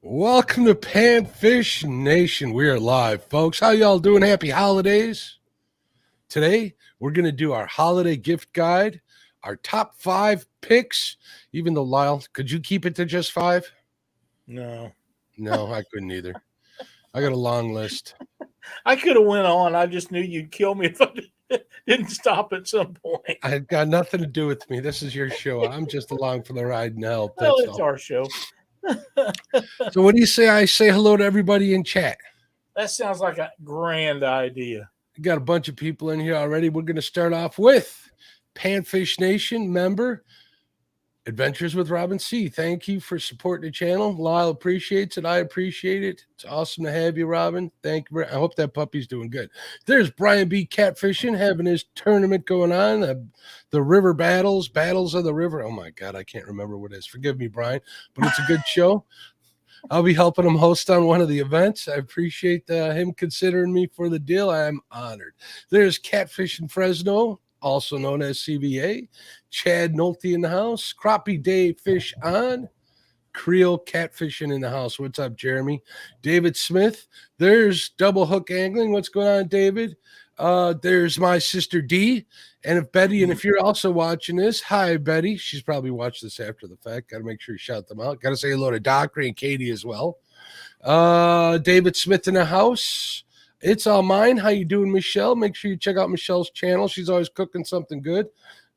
Welcome to Panfish Nation. We are live, folks. How y'all doing? Happy holidays. Today, we're going to do our holiday gift guide, our top 5 picks. Even though, Lyle, could you keep it to just 5? No, I couldn't either. I got a long list. I could have went on. I just knew you'd kill me if I didn't stop at some point. I've got nothing to do with me. This is your show. I'm just along for the ride and help. Well, That's it's all. our show. So what do you say I say hello to everybody in chat? That sounds like a grand idea. Got a bunch of people in here already. We're going to start off with Panfish Nation member Adventures with Robin C. Thank you for supporting the channel. Lyle appreciates it. I appreciate it. It's awesome to have you, Robin. Thank you. I hope that puppy's doing good. There's Brian B. Catfishing having his tournament going on. The river battles of the river. Oh my God, I can't remember what it is. Forgive me, Brian, but it's a good show. I'll be helping him host on one of the events. I appreciate him considering me for the deal. I am honored. There's Catfish in Fresno, also known as CVA. Chad Nolte in the house. Crappie Day Fish on. Creole Catfishing in the house. What's up, Jeremy? David Smith. There's Double Hook Angling. What's going on, David? There's my sister D. And if you're also watching this, hi, Betty. She's probably watched this after the fact. Got to make sure you shout them out. Got to say hello to Dockery and Katie as well. David Smith in the house. It's all mine. How you doing, Michelle? Make sure you check out Michelle's channel. She's always cooking something good.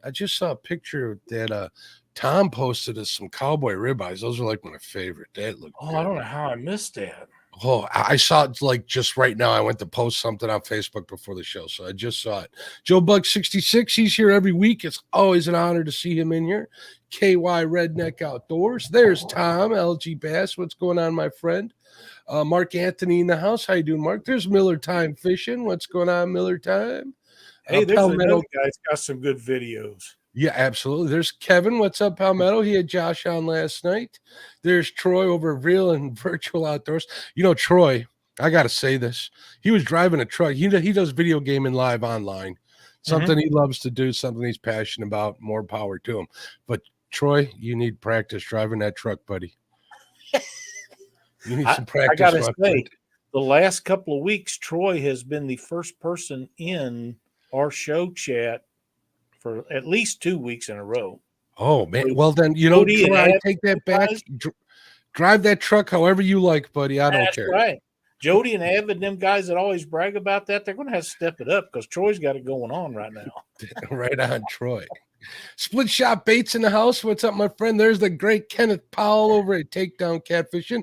I just saw a picture that Tom posted of some cowboy ribeyes. Those are like my favorite. That look. Oh, good. I don't know how I missed that. Oh, I saw it like just right now. I went to post something on Facebook before the show, so I just saw it. Joe Bug 66, he's here every week. It's always an honor to see him in here. KY Redneck Outdoors. There's Tom, LG Bass. What's going on, my friend? Mark Anthony in the house. How you doing, Mark? There's Miller Time Fishing. What's going on, Miller Time? Hey, there's another guy's got some good videos. Yeah, absolutely. There's Kevin. What's up, Palmetto? He had Josh on last night. There's Troy over at Real and Virtual Outdoors. You know, Troy, I got to say this. He was driving a truck. He does video gaming live online. Something he loves to do, something he's passionate about. More power to him. But, Troy, you need practice driving that truck, buddy. You need some practice. I got to say, the last couple of weeks, Troy has been the first person in our show chat for at least 2 weeks in a row. Oh, man. Well, then, Troy, I take that back. Drive that truck however you like, buddy. I don't care. That's right. Jody and Avid, them guys that always brag about that, they're going to have to step it up because Troy's got it going on right now. Right on, Troy. Split Shot Baits in the house. What's up, my friend? There's the great Kenneth Powell over at Takedown Catfishing.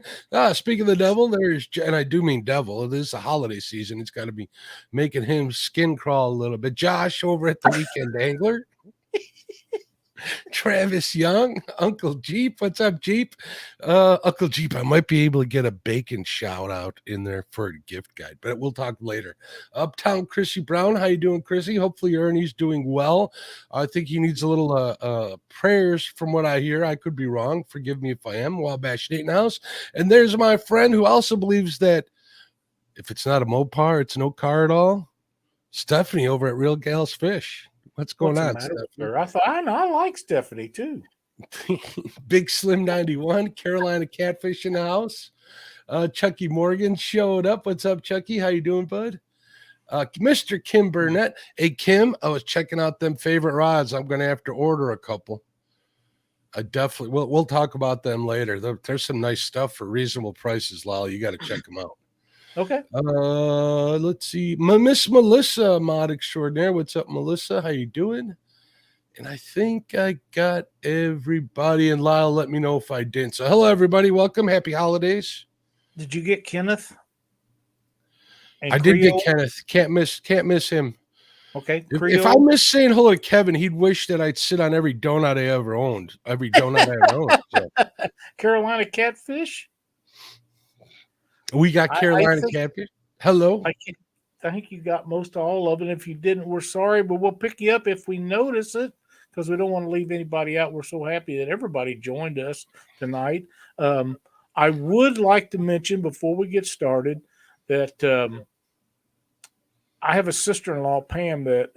Speaking of the devil, and I do mean devil. It is the holiday season. It's got to be making him skin crawl a little bit. Josh over at the Weekend Angler. Travis Young, Uncle Jeep. What's up, Jeep? Uncle Jeep, I might be able to get a bacon shout out in there for a gift guide, but we'll talk later. Uptown Chrissy Brown, how you doing, Chrissy? Hopefully Ernie's doing well. I think he needs a little prayers from what I hear. I could be wrong. Forgive me if I am. Wabash Nate House. And there's my friend who also believes that if it's not a Mopar, it's no car at all. Stephanie over at Real Gals Fish. What's going on, Stephanie? I like Stephanie too. Big Slim 91, Carolina Catfish in the house. Chucky Morgan showed up. What's up, Chucky? How you doing, bud? Mr. Kim Burnett. Hey, Kim, I was checking out them favorite rods. I'm going to have to order a couple. I definitely we'll talk about them later. There's some nice stuff for reasonable prices, Lyle. You got to check them out. Okay. Let's see. Miss Melissa, mod extraordinaire. What's up, Melissa? How you doing? And I think I got everybody. And Lyle, let me know if I didn't. So, hello, everybody. Welcome. Happy holidays. Did you get Kenneth? I did get Kenneth. Can't miss him. Okay. If I miss saying hello to Kevin, he'd wish that I'd sit on every donut I ever owned. Every donut I ever owned. So. Carolina Catfish. We got Carolina Catfish. Hello. I think you got most all of it. If you didn't, we're sorry, but we'll pick you up if we notice it because we don't want to leave anybody out. We're so happy that everybody joined us tonight. I would like to mention before we get started that I have a sister-in-law, Pam, that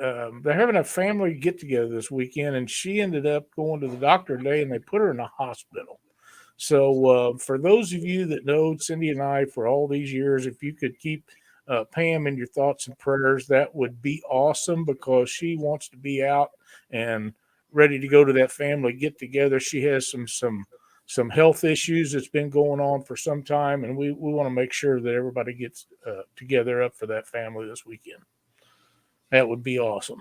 they're having a family get-together this weekend, and she ended up going to the doctor today, and they put her in a hospital. So for those of you that know Cindy and I for all these years, if you could keep Pam in your thoughts and prayers, that would be awesome, because she wants to be out and ready to go to that family get together. She has some health issues that's been going on for some time, and we want to make sure that everybody gets together up for that family this weekend. That would be awesome.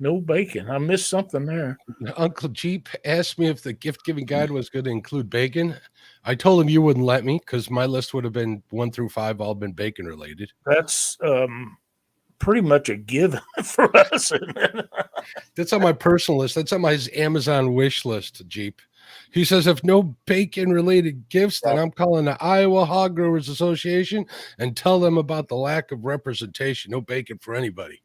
No bacon. I missed something there. Uncle Jeep asked me if the gift giving guide was going to include bacon. I told him you wouldn't let me, because my list would have been 1 through 5, all been bacon related. That's pretty much a given for us, isn't it? That's on my personal list. That's on my Amazon wish list, Jeep. He says, if no bacon related gifts, then I'm calling the Iowa Hog Growers Association and tell them about the lack of representation. No bacon for anybody.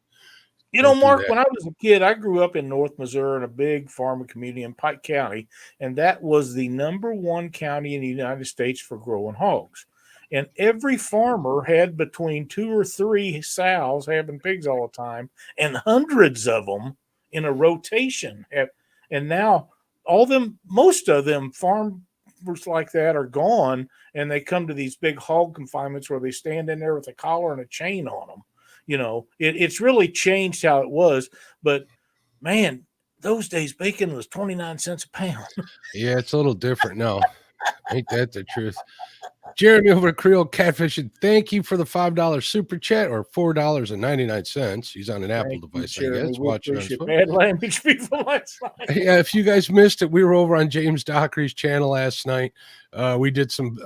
You know, Mark, when I was a kid, I grew up in North Missouri in a big farming community in Pike County, and that was the #1 county in the United States for growing hogs. And every farmer had between 2 or 3 sows having pigs all the time, and hundreds of them in a rotation. And now most of them farmers like that are gone, and they come to these big hog confinements where they stand in there with a collar and a chain on them. You know, it's really changed how it was. But, man, those days bacon was 29 cents a pound. Yeah, it's a little different now. Ain't that the truth? Jeremy over at Creole Catfishing, thank you for the $5 super chat, or $4.99. He's on an Apple device, I guess, watching on his phone. Bad language people last night. Yeah, if you guys missed it, we were over on James Dockery's channel last night. We did some,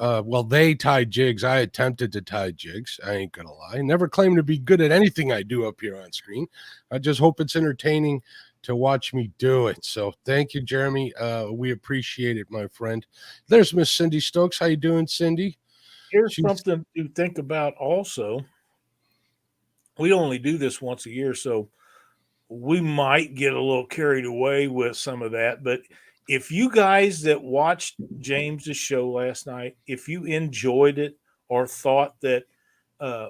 they tied jigs. I attempted to tie jigs. I ain't gonna lie. Never claim to be good at anything I do up here on screen. I just hope it's entertaining to watch me do it. So thank you, Jeremy. We appreciate it, my friend. There's Miss Cindy Stokes. How you doing, Cindy? Here's something to think about also. We only do this once a year, so we might get a little carried away with some of that. But if you guys that watched James's show last night, if you enjoyed it or thought that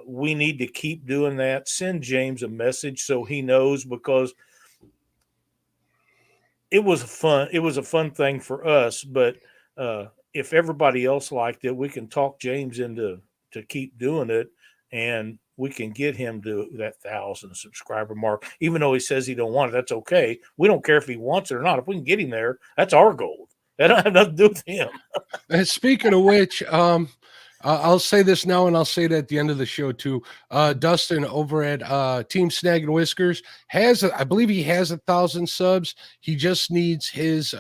we need to keep doing that, send James a message so he knows, because it was a fun thing for us. But if everybody else liked it, we can talk James into keep doing it, and we can get him to that 1,000 subscriber mark. Even though he says he don't want it, that's okay. We don't care if he wants it or not. If we can get him there, that's our goal. That don't have nothing to do with him. And speaking of which, I'll say this now, and I'll say it at the end of the show too. Dustin over at Team Snag and Whiskers I believe he has 1,000 subs. He just needs his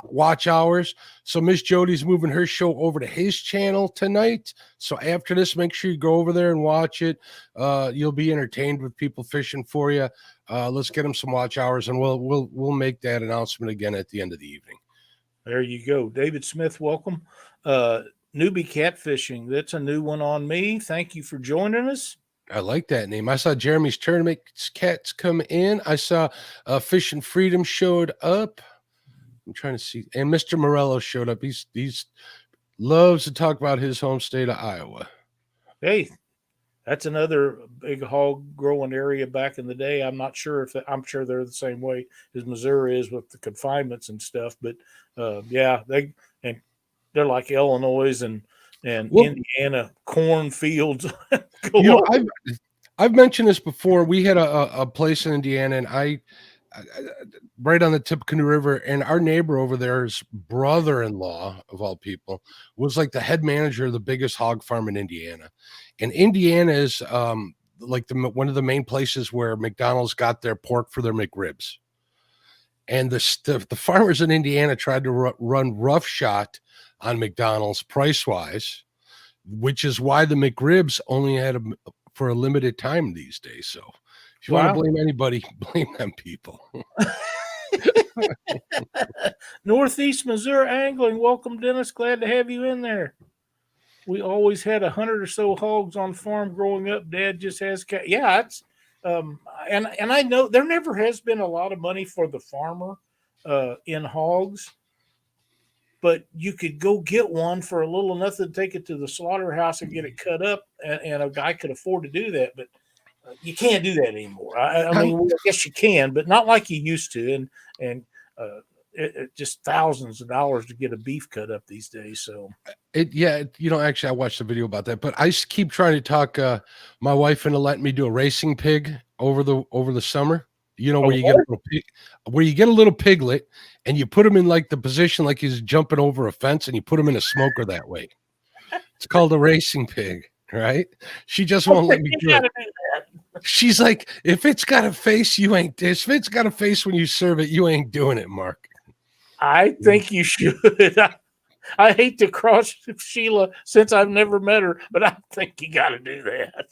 watch hours. So Miss Jody's moving her show over to his channel tonight. So after this, make sure you go over there and watch it. You'll be entertained with people fishing for you. Let's get him some watch hours, and we'll make that announcement again at the end of the evening. There you go. David Smith, welcome. Newbie Catfishing, that's a new one on me. Thank you for joining us. I like that name. I saw Jeremy's Tournament Cats come in. I saw Fish and Freedom showed up. I'm trying to see. And Mr. Morello showed up. He's loves to talk about his home state of Iowa. Hey, that's another big hog growing area back in the day. I'm not sure I'm sure they're the same way as Missouri is with the confinements and stuff. But they're like Illinois and Indiana cornfields. I've mentioned this before. We had a place in Indiana, and I right on the Tippecanoe River, and our neighbor over there's brother-in-law of all people was like the head manager of the biggest hog farm in Indiana. And Indiana is like one of the main places where McDonald's got their pork for their McRibs. And the farmers in Indiana tried to run roughshod on McDonald's price-wise, which is why the McRibs only had for a limited time these days. So if you want to blame anybody, blame them people. Northeast Missouri Angling, welcome, Dennis. Glad to have you in there. We always had 100 or so hogs on farm growing up. Dad just has cat. Yeah, it's and I know there never has been a lot of money for the farmer in hogs, but you could go get one for a little nothing, take it to the slaughterhouse and get it cut up, and a guy could afford to do that. But you can't do that anymore. I mean, I guess you can, but not like you used to. And just thousands of dollars to get a beef cut up these days. So actually, I watched a video about that, but I keep trying to talk my wife into letting me do a racing pig over the summer. Where you get a little piglet and you put him in like the position like he's jumping over a fence, and you put him in a smoker that way. It's called a racing pig, right? She just won't let me do it. She's like, if it's got a face, you ain't. If it's got a face when you serve it, you ain't doing it, Mark. I think you should. I hate to cross Sheila since I've never met her, but I think you got to do that.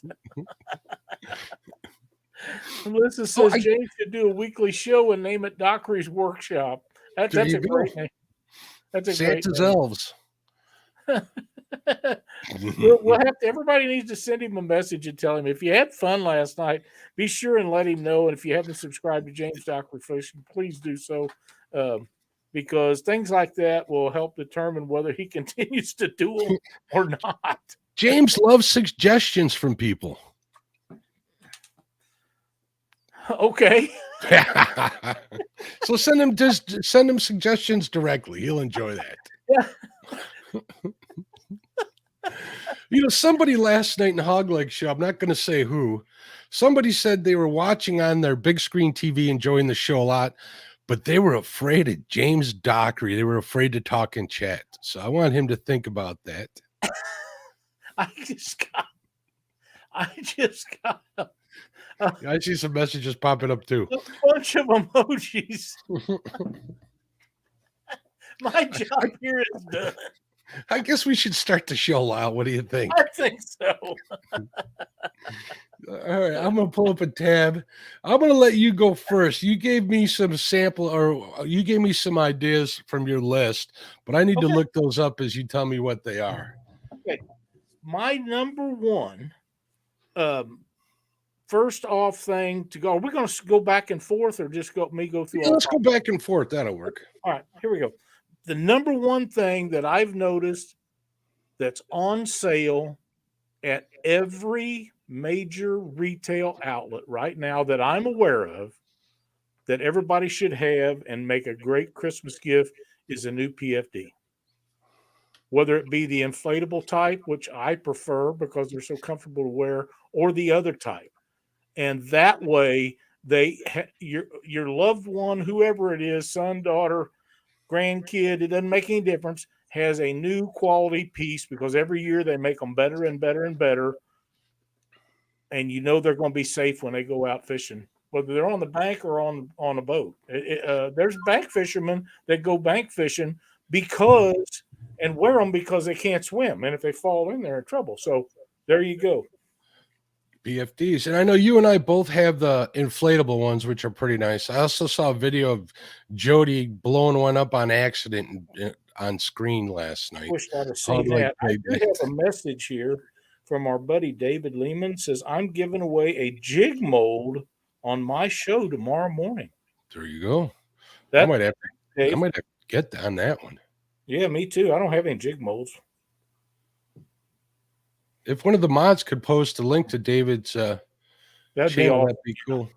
Melissa says James should do a weekly show and name it Dockery's Workshop. That's a great name. That's a Santa's great name. Elves. We'll have to, everybody needs to send him a message and tell him if you had fun last night, be sure and let him know. And if you haven't subscribed to James Dockery Fishing, please do so, because things like that will help determine whether he continues to do them or not. James loves suggestions from people. Okay. So send him suggestions directly. He'll enjoy that. Yeah. Somebody last night in Hog Leg Show, I'm not going to say who, somebody said they were watching on their big screen TV, enjoying the show a lot, but they were afraid of James Dockery. They were afraid to talk in chat. So I want him to think about that. I see some messages popping up too. A bunch of emojis. My job here is done. I guess we should start the show, Lyle. What do you think? I think so. All right, I'm going to pull up a tab. I'm going to let you go first. You gave me some sample, or you gave me some ideas from your list, but I need to look those up as you tell me what they are. Okay. My number one, first off thing to go. Are we going to go back and forth, or just go through? Yeah, let's go back and forth. That'll work. All right, here we go. The number one thing that I've noticed that's on sale at every major retail outlet right now that I'm aware of, that everybody should have and make a great Christmas gift, is a new PFD. Whether it be the inflatable type, which I prefer because they're so comfortable to wear, or the other type. And that way, your loved one, whoever it is, son, daughter, grandkid, it doesn't make any difference, has a new quality piece, because every year they make them better and better and better. And they're going to be safe when they go out fishing, whether they're on the bank or on a boat. There's bank fishermen that go bank fishing and wear them because they can't swim. And if they fall in, they're in trouble. So there you go. PFDs. And I know you and I both have the inflatable ones, which are pretty nice. I also saw a video of Jody blowing one up on accident on screen last night. Wish I'd have seen that. I do have a message here from our buddy David Lehman. Says, I'm giving away a jig mold on my show tomorrow morning. There you go. I might have to get on that one. Yeah, me too. I don't have any jig molds. If one of the mods could post a link to David's that'd be cool.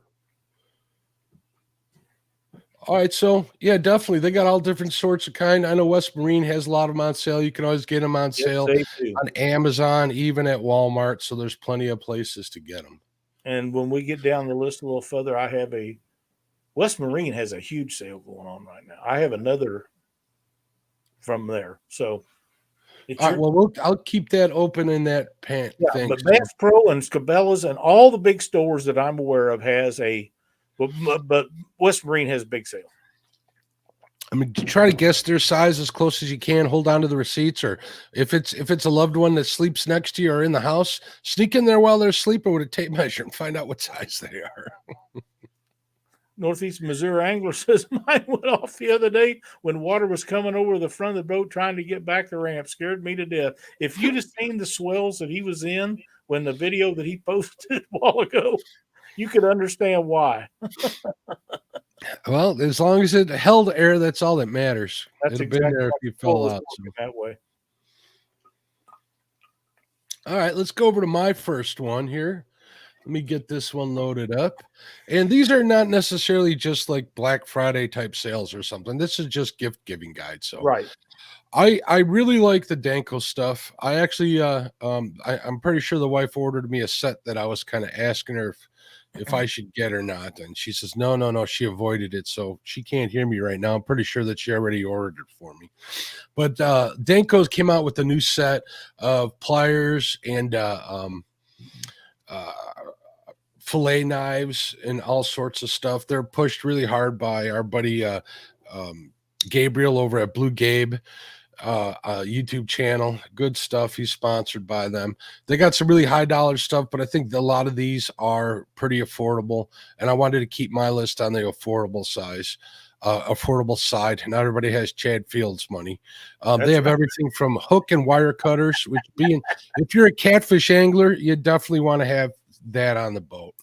All right, so yeah, definitely. They got all different sorts of kind. I know West Marine has a lot of them on sale. You can always get them on sale on Amazon, even at Walmart. So there's plenty of places to get them. And when we get down the list a little further, I have West Marine has a huge sale going on right now. I have another from there. So all right, well, I'll keep that open in that thing. But Bass Pro and Cabela's and all the big stores that I'm aware of has but West Marine has a big sale. I mean, try to guess their size as close as you can. Hold on to the receipts, or if it's a loved one that sleeps next to you or in the house, sneak in there while they're sleeping with a tape measure and find out what size they are. Northeast Missouri Angler says, mine went off the other day when water was coming over the front of the boat trying to get back the ramp. Scared me to death. If you'd have seen the swells that he was in when the video that he posted a while ago, you could understand why. Well, as long as it held air, that's all that matters. That's It'd have been there if you fell out. That way. All right, let's go over to my first one here. Let me get this one loaded up. And these are not necessarily just like Black Friday type sales or something. This is just gift giving guide. So Right. I really like the Danko stuff. I actually I'm pretty sure the wife ordered me a set that I was kind of asking her if I should get or not. And she says, no, she avoided it. So she can't hear me right now. I'm pretty sure that she already ordered it for me. But Danko's came out with a new set of pliers and uh, fillet knives and all sorts of stuff. They're pushed really hard by our buddy Gabriel over at Blue Gabe YouTube channel. Good stuff. He's sponsored by them. They got some really high dollar stuff, but I think a lot of these are pretty affordable. And I wanted to keep my list on the affordable side. Not everybody has Chad Fields money. They have everything from hook and wire cutters, which being if you're a catfish angler, you definitely want to have that on the boat.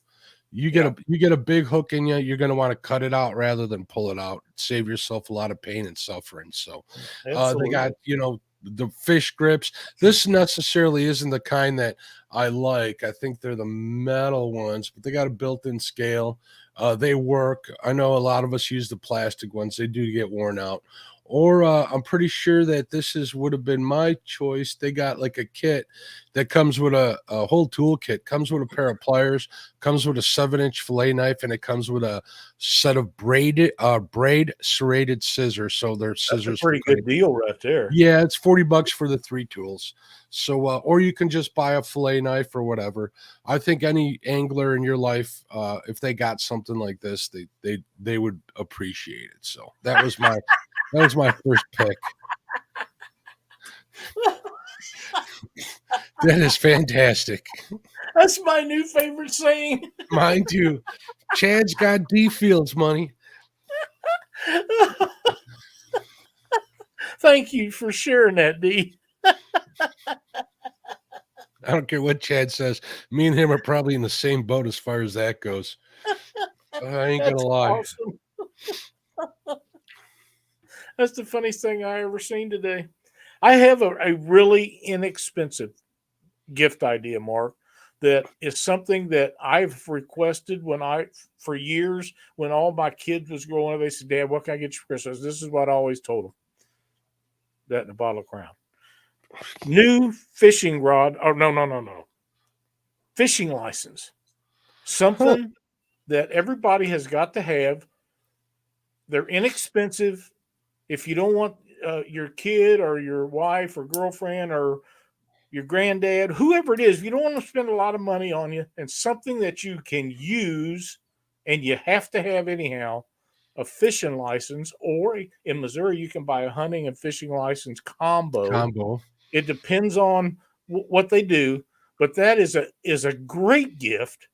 You get a big hook in you, you're going to want to cut it out rather than pull it out. Save yourself a lot of pain and suffering. So they got, the fish grips. This necessarily isn't the kind that I like. I think they're the metal ones, but they got a built-in scale. They work. I know a lot of us use the plastic ones. They do get worn out. Or I'm pretty sure that would have been my choice. They got like a kit that comes with a whole tool kit, comes with a pair of pliers, comes with a 7-inch fillet knife, and it comes with a set of braid serrated scissors. So they're scissors. That's a pretty good deal right there. Yeah, it's $40 for the 3 tools. So, or you can just buy a fillet knife or whatever. I think any angler in your life, if they got something like this, they would appreciate it. So that was my first pick. That is fantastic. That's my new favorite saying. Mine too. Chad's got D Fields money. Thank you for sharing that, D. I don't care what Chad says. Me and him are probably in the same boat as far as that goes. I ain't gonna lie. Awesome. That's the funniest thing I ever seen today. I have a really inexpensive gift idea, Mark, that is something that I've requested for years when all my kids was growing up. They said, Dad, what can I get you for Christmas? This is what I always told them. That and a bottle of Crown. New fishing rod. Oh, no. Fishing license. Something that everybody has got to have. They're inexpensive. If you don't want your kid or your wife or girlfriend or your granddad, whoever it is, if you don't want to spend a lot of money on you, and something that you can use and you have to have anyhow, a fishing license, or in Missouri, you can buy a hunting and fishing license combo. It depends on what they do, but that is a great gift.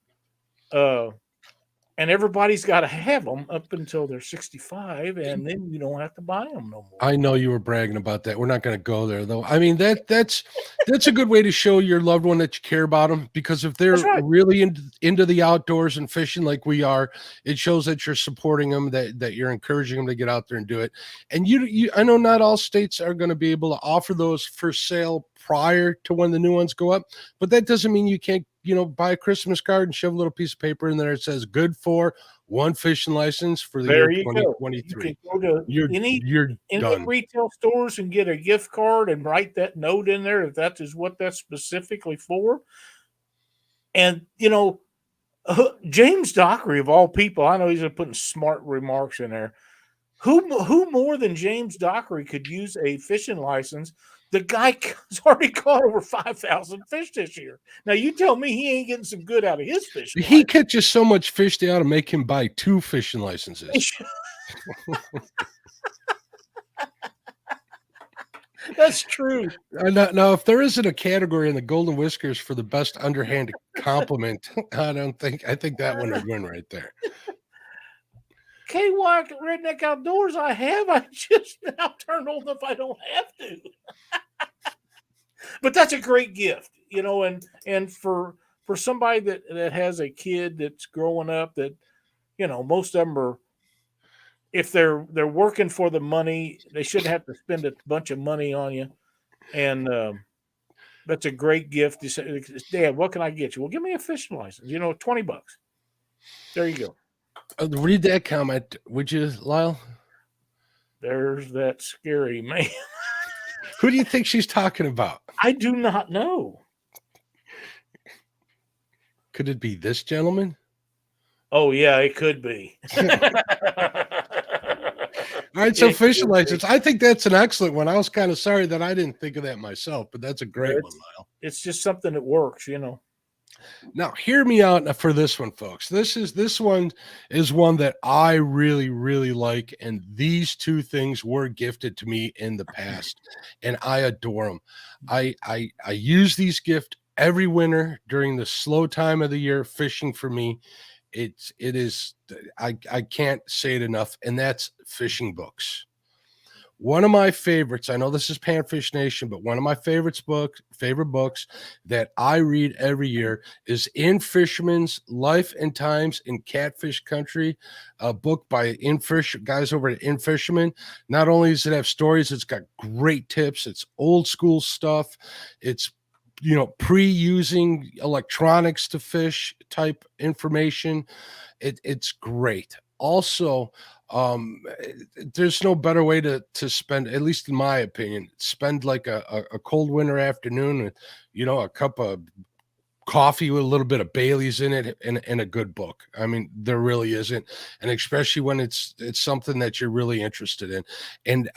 And everybody's got to have them up until they're 65, and then you don't have to buy them no more. I know you were bragging about that. We're not going to go there, though. I mean, that's a good way to show your loved one that you care about them, because if they're really into the outdoors and fishing like we are, it shows that you're supporting them, that you're encouraging them to get out there and do it. And I know not all states are going to be able to offer those for sale prior to when the new ones go up, but that doesn't mean you can't buy a Christmas card and shove a little piece of paper in there. It says good for one fishing license for the year 2023. You can go to any retail stores and get a gift card and write that note in there if that is what that's specifically for. And James Dockery of all people, I know he's putting smart remarks in there. Who more than James Dockery could use a fishing license? The guy has already caught over 5,000 fish this year. Now, you tell me he ain't getting some good out of his fishing. He catches so much fish, they ought to make him buy 2 fishing licenses. That's true. Now, if there isn't a category in the Golden Whiskers for the best underhand compliment, I think that one would win right there. KY Redneck Outdoors, I just now turned old enough I don't have to. But that's a great gift, and for somebody that has a kid that's growing up, that most of them are, if they're working for the money, they shouldn't have to spend a bunch of money on you. And That's a great gift. You say, Dad, what can I get you? Well, give me a fishing license. $20. There you go. Read that comment, would you, Lyle? There's that scary man. Who do you think she's talking about? I do not know. Could it be this gentleman? Oh, yeah, it could be. All right, so fishing license. I think that's an excellent one. I was kind of sorry that I didn't think of that myself, but that's a great one, Lyle. It's just something that works, Now, hear me out for this one, folks. This one is one that I really, really like, and these two things were gifted to me in the past, and I adore them. I use these gifts every winter during the slow time of the year fishing for me. It is I can't say it enough, and that's fishing books. One of my favorites, I know this is Panfish Nation, but one of my favorite books that I read every year is In Fisherman's Life and Times in Catfish Country, a book by guys over at In Fisherman. Not only does it have stories, it's got great tips. It's old school stuff. It's pre-using electronics to fish type information. It's great. Also, there's no better way to spend, at least in my opinion, spend like a cold winter afternoon with, a cup of coffee with a little bit of Bailey's in it and a good book. I mean, there really isn't, and especially when it's something that you're really interested in. And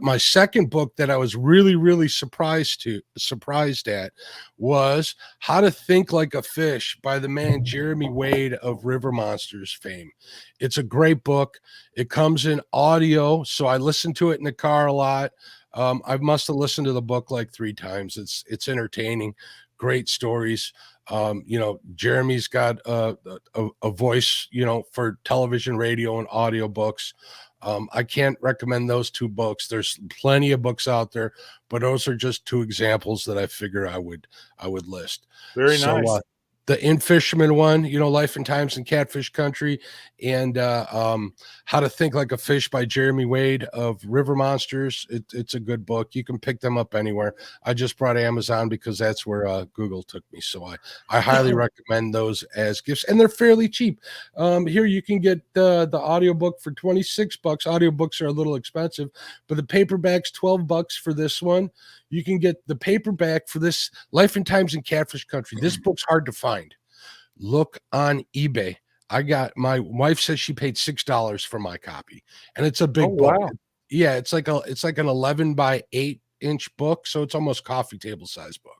my second book that I was really, really surprised at was How to Think Like a Fish by the man Jeremy Wade of River Monsters fame. It's a great book. It comes in audio, so I listen to it in the car a lot. I must have listened to the book like 3 times. It's entertaining. Great stories. Jeremy's got a voice, for television, radio, and audio books. I can't recommend those 2 books. There's plenty of books out there, but those are just 2 examples that I figure I would list. Very nice. The In Fisherman one, Life and Times in Catfish Country, and How to Think Like a Fish by Jeremy Wade of River Monsters. It's a good book. You can pick them up anywhere. I just brought Amazon because that's where Google took me. So I highly recommend those as gifts, and they're fairly cheap. Here you can get the audiobook for $26. Audiobooks are a little expensive, but the paperback's $12 for this one. You can get the paperback for this Life and Times in Catfish Country. This book's hard to find. Look on eBay. My wife says she paid $6 for my copy, and it's a big book. Wow. Yeah, it's like an 11 by 8-inch book, so it's almost coffee table size book.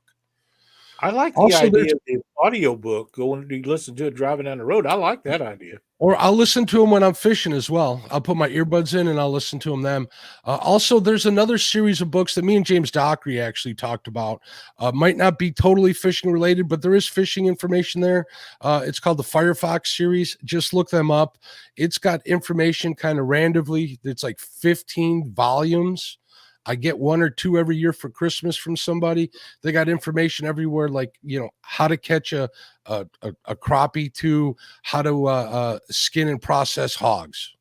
I like the idea of the audio book. Going to listen to it driving down the road. I like that idea. Or I'll listen to them when I'm fishing as well. I'll put my earbuds in and I'll listen to them. Also, there's another series of books that me and James Dockery actually talked about. Might not be totally fishing related, but there is fishing information there. It's called the Firefox series. Just look them up. It's got information kind of randomly. It's like 15 volumes. I get 1 or 2 every year for Christmas from somebody. They got information everywhere, like, how to catch a crappie to how to skin and process hogs.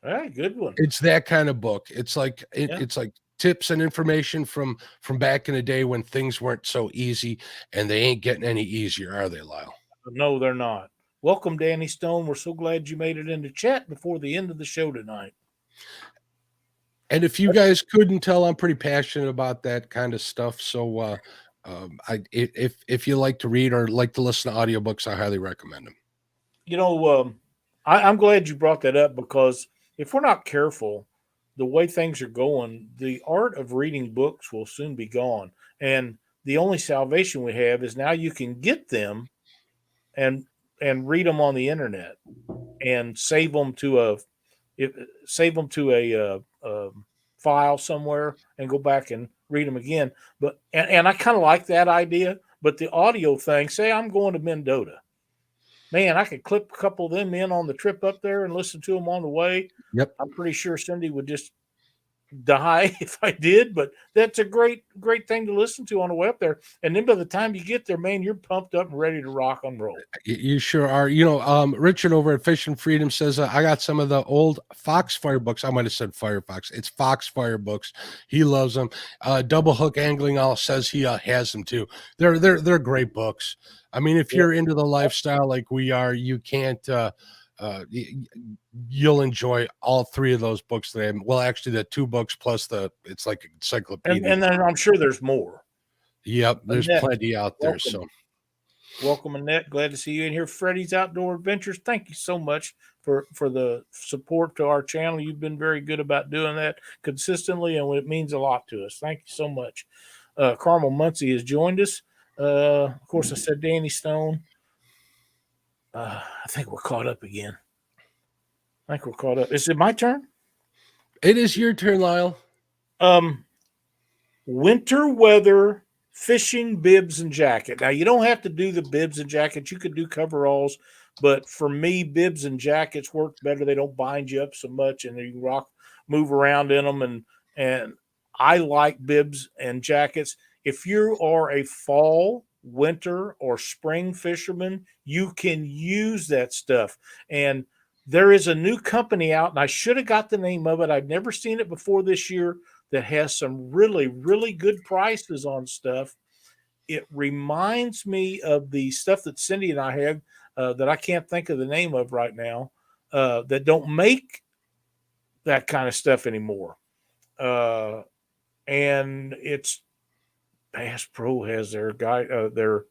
All right, good one. It's that kind of book. It's like it's like tips and information from back in the day when things weren't so easy, and they ain't getting any easier, are they, Lyle? No, they're not. Welcome, Danny Stone. We're so glad you made it into chat before the end of the show tonight. And if you guys couldn't tell, I'm pretty passionate about that kind of stuff. So if you like to read or like to listen to audiobooks, I highly recommend them. I'm glad you brought that up, because if we're not careful, the way things are going, the art of reading books will soon be gone. And the only salvation we have is now you can get them and read them on the internet and save them to a file somewhere and go back and read them again. But and I kind of like that idea. But the audio thing, say I'm going to Mendota, man, I could clip a couple of them in on the trip up there and listen to them on the way. Yep. I'm pretty sure Cindy would just die if I did, but that's a great thing to listen to on the way up there. And then by the time you get there, man, you're pumped up and ready to rock and roll. You sure are. Richard over at Fish and Freedom says, I got some of the old Foxfire books. I might have said Firefox. It's Foxfire books. He loves them. Double Hook Angling All says he has them too. They're great books. I mean, if you're into the lifestyle like we are, you can't you'll enjoy all three of those books. Well, actually the 2 books plus it's like encyclopedia. And then I'm sure there's more. Yep, there's plenty out there. So welcome, Annette. Glad to see you in here. Freddie's Outdoor Adventures. Thank you so much for the support to our channel. You've been very good about doing that consistently, and it means a lot to us. Thank you so much. Carmel Muncie has joined us. Of course, I said Danny Stone. I think we're caught up again. Is it my turn? It is your turn, Lyle. Winter weather fishing bibs and jacket. Now, you don't have to do the bibs and jackets. You could do coveralls, but for me, bibs and jackets work better. They don't bind you up so much, and you can move around in them. And I like bibs and jackets. If you are a fall, winter, or spring fisherman, you can use that stuff. And there is a new company out, and I should have got the name of it. I've never seen it before this year, that has some really, really good prices on stuff. It reminds me of the stuff that Cindy and I have that I can't think of the name of right now, that don't make that kind of stuff anymore. And it's Bass Pro has their guideware.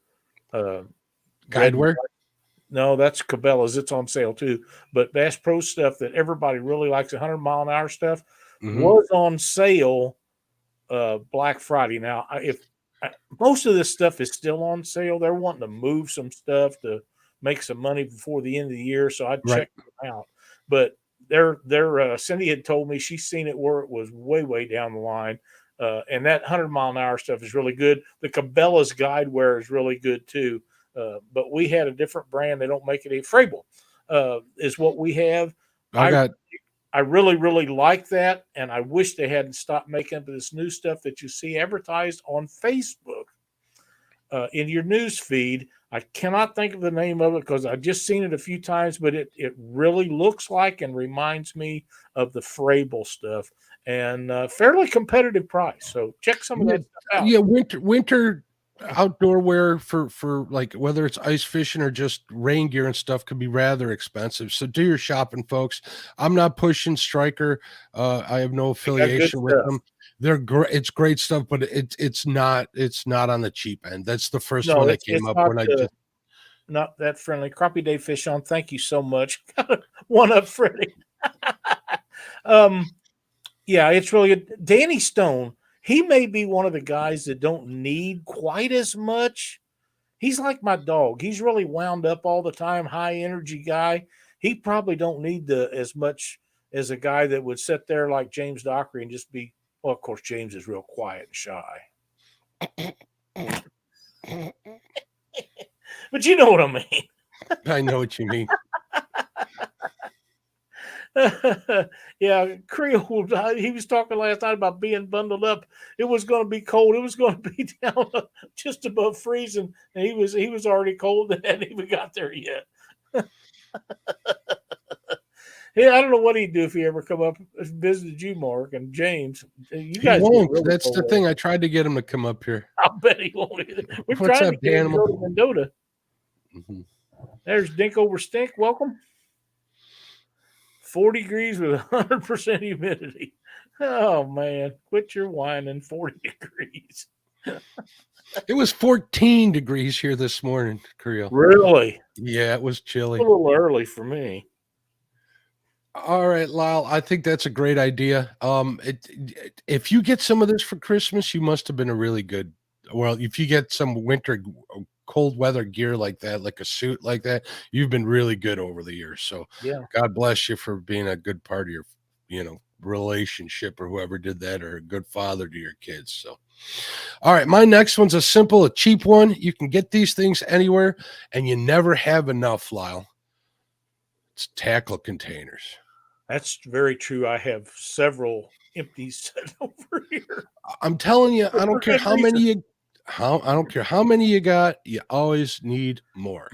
No, that's Cabela's. It's on sale too. But Bass Pro stuff that everybody really likes, 100-mile-an-hour stuff, was on sale Black Friday. Now, most of this stuff is still on sale, they're wanting to move some stuff to make some money before the end of the year, so I checked them out. But Cindy had told me she's seen it where it was way down the line. And that 100-mile-an-hour stuff is really good. The Cabela's guideware is really good too. But we had a different brand. They don't make it. Frable is what we have. I really, really like that. And I wish they hadn't stopped making this new stuff that you see advertised on Facebook in your news feed. I cannot think of the name of it because I've just seen it a few times, but it really looks like and reminds me of the Frable stuff, and fairly competitive price. So check some of that stuff out. Yeah, winter outdoor wear for like whether it's ice fishing or just rain gear and stuff can be rather expensive. So do your shopping, folks. I'm not pushing Striker. I have no affiliation with them. They're great. It's great stuff, but it's not on the cheap end. That's the first one that came up when I just not that friendly. Crappie Day Fish On. Thank you so much. One up, Freddie. Yeah, it's really good. Danny Stone, he may be one of the guys that don't need quite as much. He's like my dog. He's really wound up all the time, high energy guy. He probably don't need as much as a guy that would sit there like James Dockery and just be, well, of course, James is real quiet and shy. But you know what I mean. I know what you mean. Yeah, Creole, he was talking last night about being bundled up. It was going to be cold. It was going to be down just above freezing, and he was already cold and hadn't even got there yet. Yeah, I don't know what he'd do if he ever come up and visited you, Mark, and James. You guys won't. Really That's the thing. I tried to get him to come up here. I'll bet he won't either. We're trying to get him to go to Mendota. There's Dink Over Stink. Welcome. 40 degrees with 100% humidity. Oh, man. Quit your whining. 40 degrees. It was 14 degrees here this morning, Creel. Really? Yeah, it was chilly. A little early for me. All right, Lyle, I think that's a great idea. If you get some of this for Christmas, you must have been a really good. Well, if you get some winter cold weather gear like that, like a suit like that, you've been really good over the years. So yeah, God bless you for being a good part of your, relationship, or whoever did that, or a good father to your kids. So, all right, my next one's a cheap one. You can get these things anywhere, and you never have enough, Lyle. It's tackle containers. That's very true. I have several empties over here. I'm telling you, I For don't care good how reason. many you I don't care how many you got, you always need more.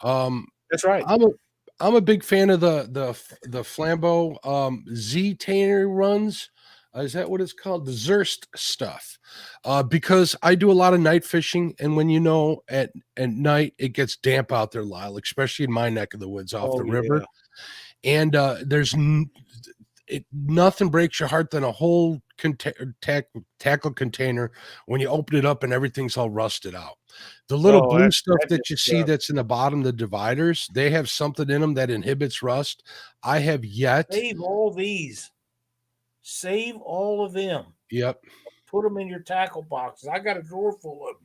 Um, That's right. I'm a big fan of the Flambeau Z Tainer runs. Is that what it's called? The Zerst stuff. Because I do a lot of night fishing, and when at night it gets damp out there, Lyle, especially in my neck of the woods off Oh the yeah. river. And nothing breaks your heart than a whole tackle container when you open it up and everything's all rusted out. The little Oh, blue stuff that that you just see that's in the bottom, the dividers, they have something in them that inhibits rust. I have yet. save all these. Save all of them. Yep. Put them in your tackle boxes. I got a drawer full of them.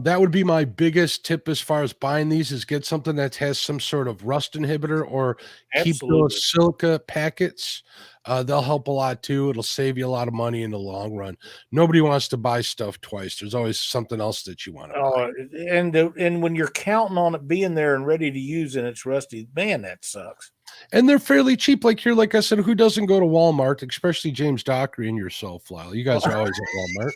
That would be my biggest tip as far as buying these is get something that has some sort of rust inhibitor or keep Absolutely. those silica packets. They'll help a lot too. It'll save you a lot of money in the long run. Nobody wants to buy stuff twice. There's always something else that you want to buy. And when you're counting on it being there and ready to use and it's rusty, man, that sucks. And they're fairly cheap. Like here, like I said, who doesn't go to Walmart, especially James Dockery and yourself, Lyle? You guys are always at Walmart.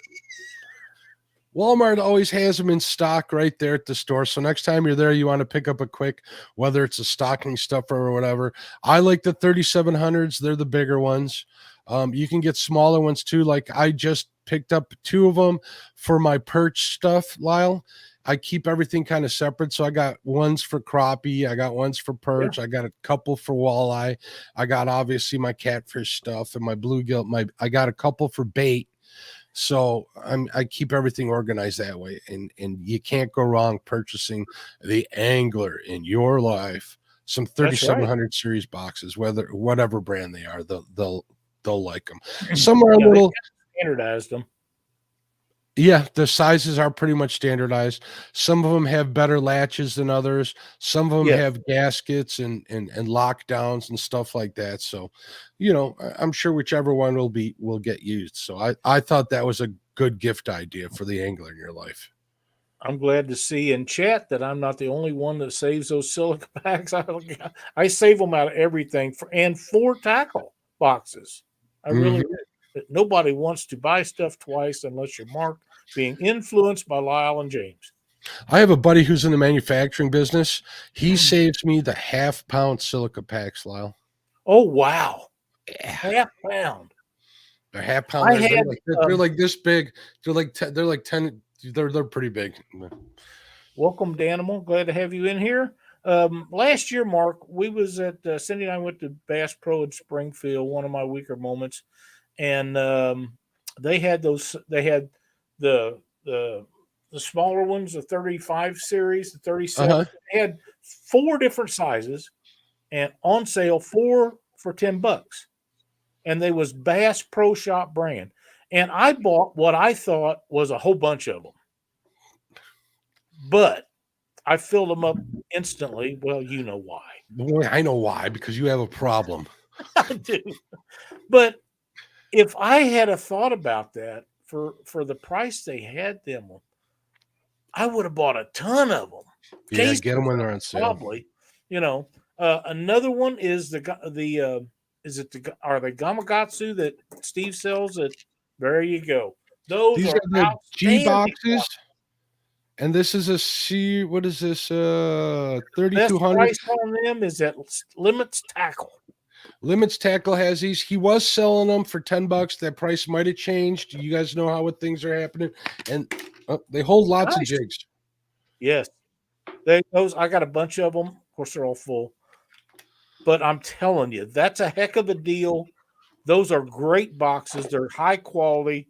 Walmart always has them in stock right there at the store. So next time you're there, you want to pick up a quick, whether it's a stocking stuffer or whatever. I like the 3700s. They're the bigger ones. You can get smaller ones too. Like I just picked up 2 of them for my perch stuff, Lyle. I keep everything kind of separate. So I got ones for crappie. I got ones for perch. I got a couple for walleye. I got obviously my catfish stuff and my bluegill. I got a couple for bait. So I keep everything organized that way, and you can't go wrong purchasing the angler in your life. Some 3700 series boxes, whatever brand they are, they'll like them. Some are a little standardized them. Yeah, the sizes are pretty much standardized. Some of them have better latches than others. Some of them have gaskets and lockdowns and stuff like that. So, I'm sure whichever one will get used. So I thought that was a good gift idea for the angler in your life. I'm glad to see in chat that I'm not the only one that saves those silica packs. I save them out of everything for tackle boxes. I really did. Nobody wants to buy stuff twice unless you're marked being influenced by Lyle and James. I have a buddy who's in the manufacturing business. He saves me the half-pound silica packs, Lyle. Oh, wow. Yeah. Half-pound. They're half-pound. They're like this big. They're like 10. They're pretty big. Welcome, Danimal. Glad to have you in here. Last year, Mark, we was at Cindy and I went to Bass Pro in Springfield, one of my weaker moments. And they had the smaller ones, the 35 series, the 37. They had 4 different sizes and on sale 4 for $10. And they was Bass Pro Shop brand. And I bought what I thought was a whole bunch of them. But I filled them up instantly. Well, you know why. Boy, I know why, because you have a problem. I do. But if I had a thought about that for the price they had them, I would have bought a ton of them. Yeah, get them when they're on sale. Probably, another one is the Gamakatsu that Steve sells at. There you go. These are the G boxes, and this is a C. What is this? 3200. Price on them is at Limits Tackle. Limits Tackle has these. He was selling them for $10. That price might have changed. You guys know how things are happening, and they hold lots of jigs. Yes, I got a bunch of them. Of course, they're all full. But I'm telling you, that's a heck of a deal. Those are great boxes. They're high quality.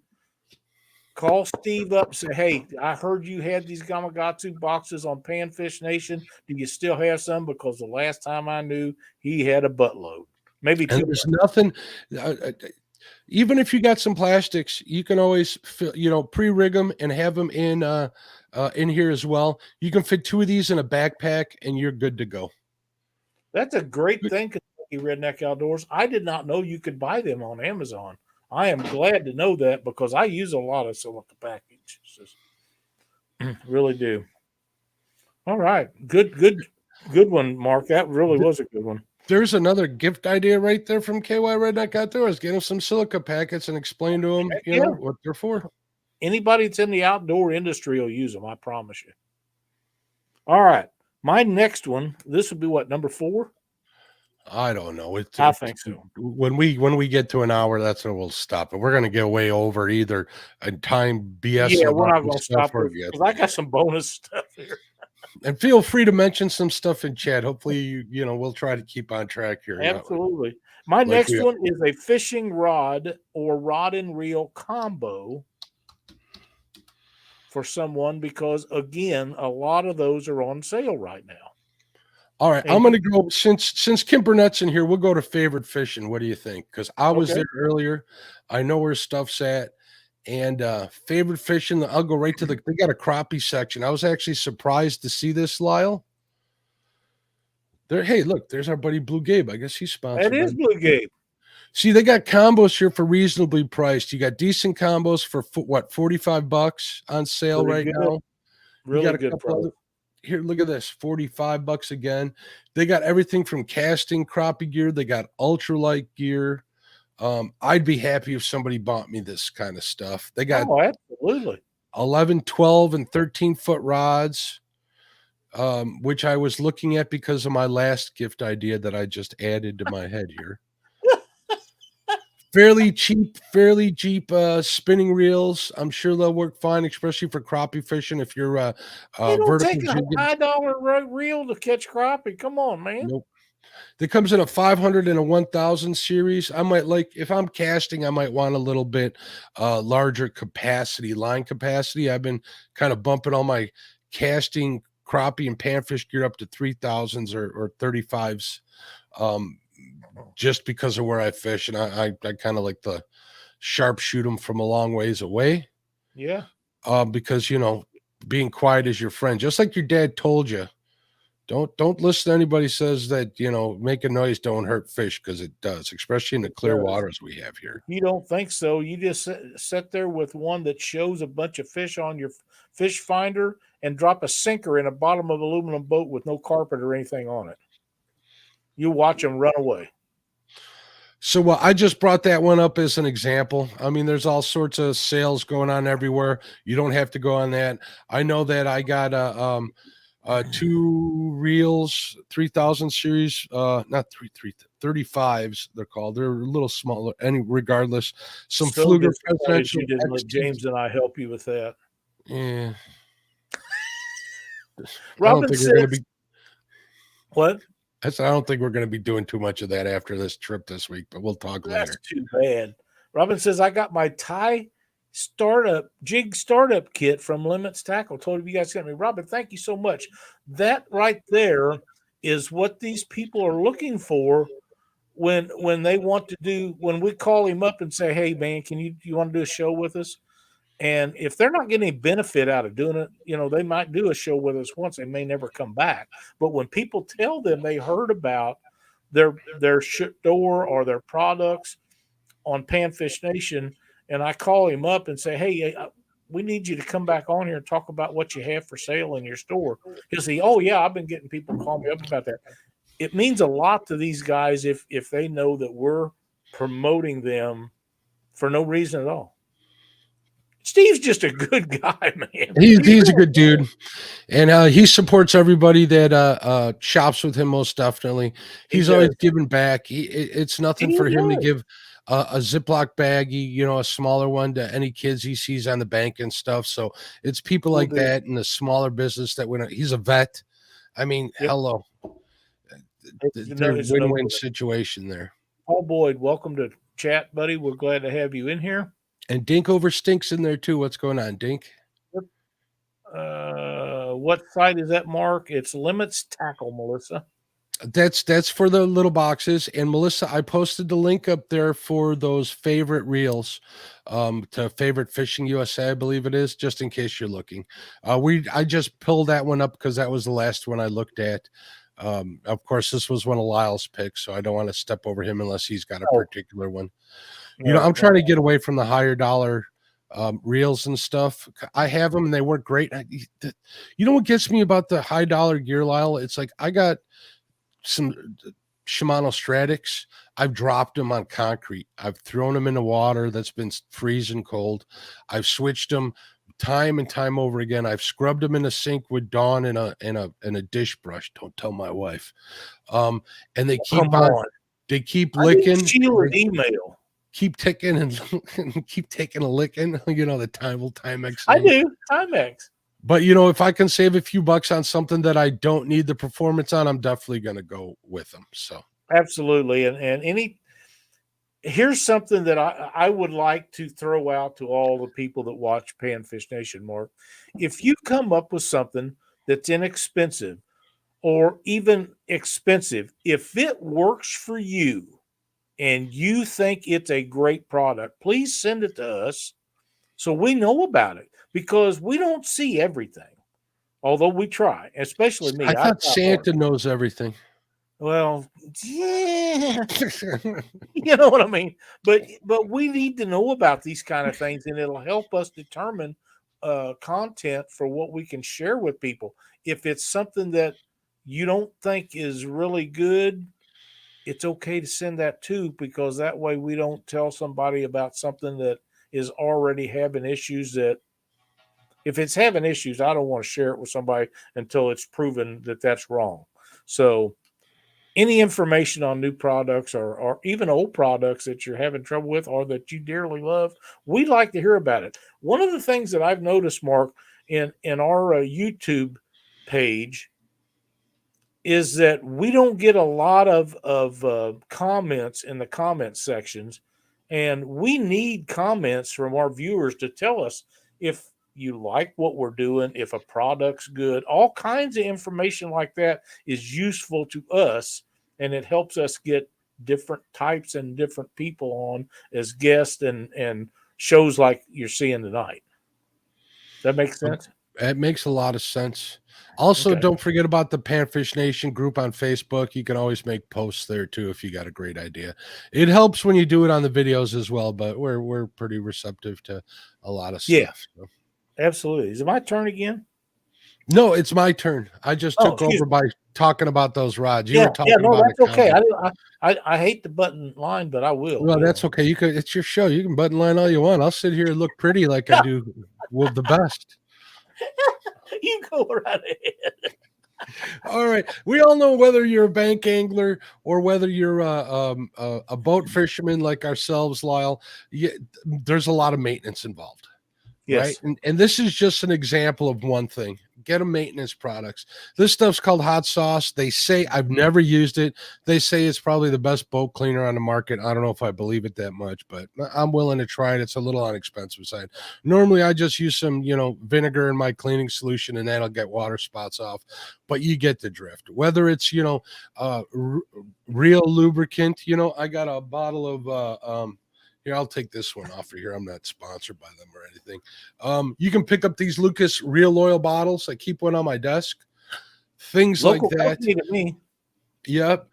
Call Steve up. Say, hey, I heard you had these Gamakatsu boxes on Panfish Nation. Do you still have some? Because the last time I knew, he had a buttload. Maybe 2. There's nothing. Even if you got some plastics, you can always pre-rig them and have them in here as well. You can fit 2 of these in a backpack, and you're good to go. That's a great thing, Kentucky Redneck Outdoors. I did not know you could buy them on Amazon. I am glad to know that because I use a lot of silica packages. Really do. All right. Good one, Mark. That really was a good one. There's another gift idea right there from KY Redneck out there. I was getting some silica packets and explain to them, Heck you yeah. know, what they're for. Anybody that's in the outdoor industry will use them. I promise you. All right. My next one, this would be what, number 4? I don't know. I think so. When we get to an hour, that's when we'll stop. And we're going to get way over either in time BS. Yeah, we're not going to stuff stop there because I got some bonus stuff here. And feel free to mention some stuff in chat. Hopefully, you know, we'll try to keep on track here. Absolutely. My next one is a fishing rod or rod and reel combo for someone because, again, a lot of those are on sale right now. All right, I'm going to go since Kim Burnett's in here. We'll go to favorite fishing. What do you think? Because I was there earlier. I know where stuff's at. And favorite fishing, I'll go right to they got a crappie section. I was actually surprised to see this, Lyle. There, hey, look, there's our buddy Blue Gabe. I guess he's sponsored. That is Blue Gabe. See, they got combos here for reasonably priced. You got decent combos for what, $45 on sale right now. Really good price. Here, look at this, $45 again. They got everything from casting crappie gear. They got ultralight gear. I'd be happy if somebody bought me this kind of stuff. They got absolutely 11, 12, and 13-foot rods, which I was looking at because of my last gift idea that I just added to my head here. fairly cheap spinning reels. I'm sure they'll work fine, especially for crappie fishing. If you're you don't take a $5 reel to catch crappie. Come on, man. Nope. That comes in a 500 and a 1000 series. I might if I'm casting, I might want a little bit larger capacity, line capacity. I've been kind of bumping all my casting crappie and panfish gear up to 3000s or 35s. Just because of where I fish, and I kind of like the sharp shoot them from a long ways away. Yeah. Because you know, being quiet is your friend. Just like your dad told you, don't listen to anybody says that, you know, making noise don't hurt fish, because it does, especially in the clear waters we have here. You don't think so? You just sit there with one that shows a bunch of fish on your fish finder and drop a sinker in the bottom of an aluminum boat with no carpet or anything on it. You watch them run away. So I just brought that one up as an example. I mean, there's all sorts of sales going on everywhere. You don't have to go on that. I know that I got 2 reels, 3000 series, not 35s. They're called. They're a little smaller. Regardless, some Fluger presidential. You didn't let James and I help you with that. Yeah. Robin says, what? I don't think we're going to be doing too much of that after this trip this week, but we'll talk later. That's too bad. Robin says, I got my jig startup kit from Limits Tackle. Told you guys got me. Robin, thank you so much. That right there is what these people are looking for when they want to do, when we call him up and say, hey man, you want to do a show with us? And if they're not getting any benefit out of doing it, you know, they might do a show with us once. They may never come back. But when people tell them they heard about their store or their products on Panfish Nation, and I call him up and say, hey, we need you to come back on here and talk about what you have for sale in your store. He'll say, oh, yeah, I've been getting people call me up about that. It means a lot to these guys if they know that we're promoting them for no reason at all. Steve's just a good guy, man. He's a good dude, and he supports everybody that shops with him. Most definitely, he's always giving back. It's nothing for him to give a Ziploc baggie, you know, a smaller one to any kids he sees on the bank and stuff. So it's people like that in the smaller business that he's a vet. I mean, hello, there's a win-win situation there. Paul Boyd, welcome to chat, buddy. We're glad to have you in here. And Dink over Stinks in there too. What's going on, Dink? What site is that, Mark? It's Limits Tackle, Melissa. That's for the little boxes. And Melissa, I posted the link up there for those favorite reels, to Favorite Fishing USA, I believe it is, just in case you're looking. I just pulled that one up because that was the last one I looked at. Of course, this was one of Lyle's picks, so I don't want to step over him unless he's got a particular one. You know, I'm trying to get away from the higher dollar reels and stuff. I have them and they work great. You know what gets me about the high dollar gear, Lyle? It's like I got some Shimano Stratix. I've dropped them on concrete. I've thrown them in the water that's been freezing cold. I've switched them time and time over again. I've scrubbed them in the sink with Dawn and a dish brush. Don't tell my wife. And they keep Come on. on. They keep I didn't licking. Sheila an email. Keep ticking and keep taking a licking. You know the Timex. I do Timex. But you know, if I can save a few bucks on something that I don't need the performance on, I'm definitely going to go with them. So absolutely, and here's something that I would like to throw out to all the people that watch Panfish Nation, Mark. If you come up with something that's inexpensive or even expensive, if it works for you and you think it's a great product, please send it to us so we know about it, because we don't see everything, although we try, especially me. I thought Santa knows everything. Well, yeah, you know what I mean. But we need to know about these kind of things, and it'll help us determine content for what we can share with people. If it's something that you don't think is really good, it's okay to send that too, because that way we don't tell somebody about something that is already having issues. That if it's having issues, I don't want to share it with somebody until it's proven that that's wrong. So any information on new products or even old products that you're having trouble with or that you dearly love, we'd like to hear about it. One of the things that I've noticed, Mark, in our YouTube page is that we don't get a lot of comments in the comment sections, and we need comments from our viewers to tell us if you like what we're doing, if a product's good. All kinds of information like that is useful to us, and it helps us get different types and different people on as guests and shows like you're seeing tonight. Does that make sense? It makes a lot of sense. Also, Okay. don't forget about the Panfish Nation group on Facebook. You can always make posts there too if you got a great idea. It helps when you do it on the videos as well, but we're pretty receptive to a lot of stuff. Yeah, so. Absolutely. Is it my turn again? No, it's my turn. I just took over by talking about those rods. You were talking about that's okay. I hate the button line, but I will. Well, that's okay. You could. It's your show. You can button line all you want. I'll sit here and look pretty like I do with the best. You go right ahead. All right. We all know whether you're a bank angler or whether you're a boat fisherman like ourselves, Lyle. There's a lot of maintenance involved. Yes. Right. And this is just an example of one thing. Get them maintenance products. This stuff's called hot sauce. They say, I've never used it. They say it's probably the best boat cleaner on the market. I don't know if I believe it that much, but I'm willing to try it. It's a little on the expensive side. Normally I just use some, vinegar in my cleaning solution and that'll get water spots off, but you get the drift. Whether it's, real lubricant, I got a bottle of, here, I'll take this one off of here. I'm not sponsored by them or anything. You can pick up these Lucas Real Oil bottles. I keep one on my desk. Things local like that. To me. Yep.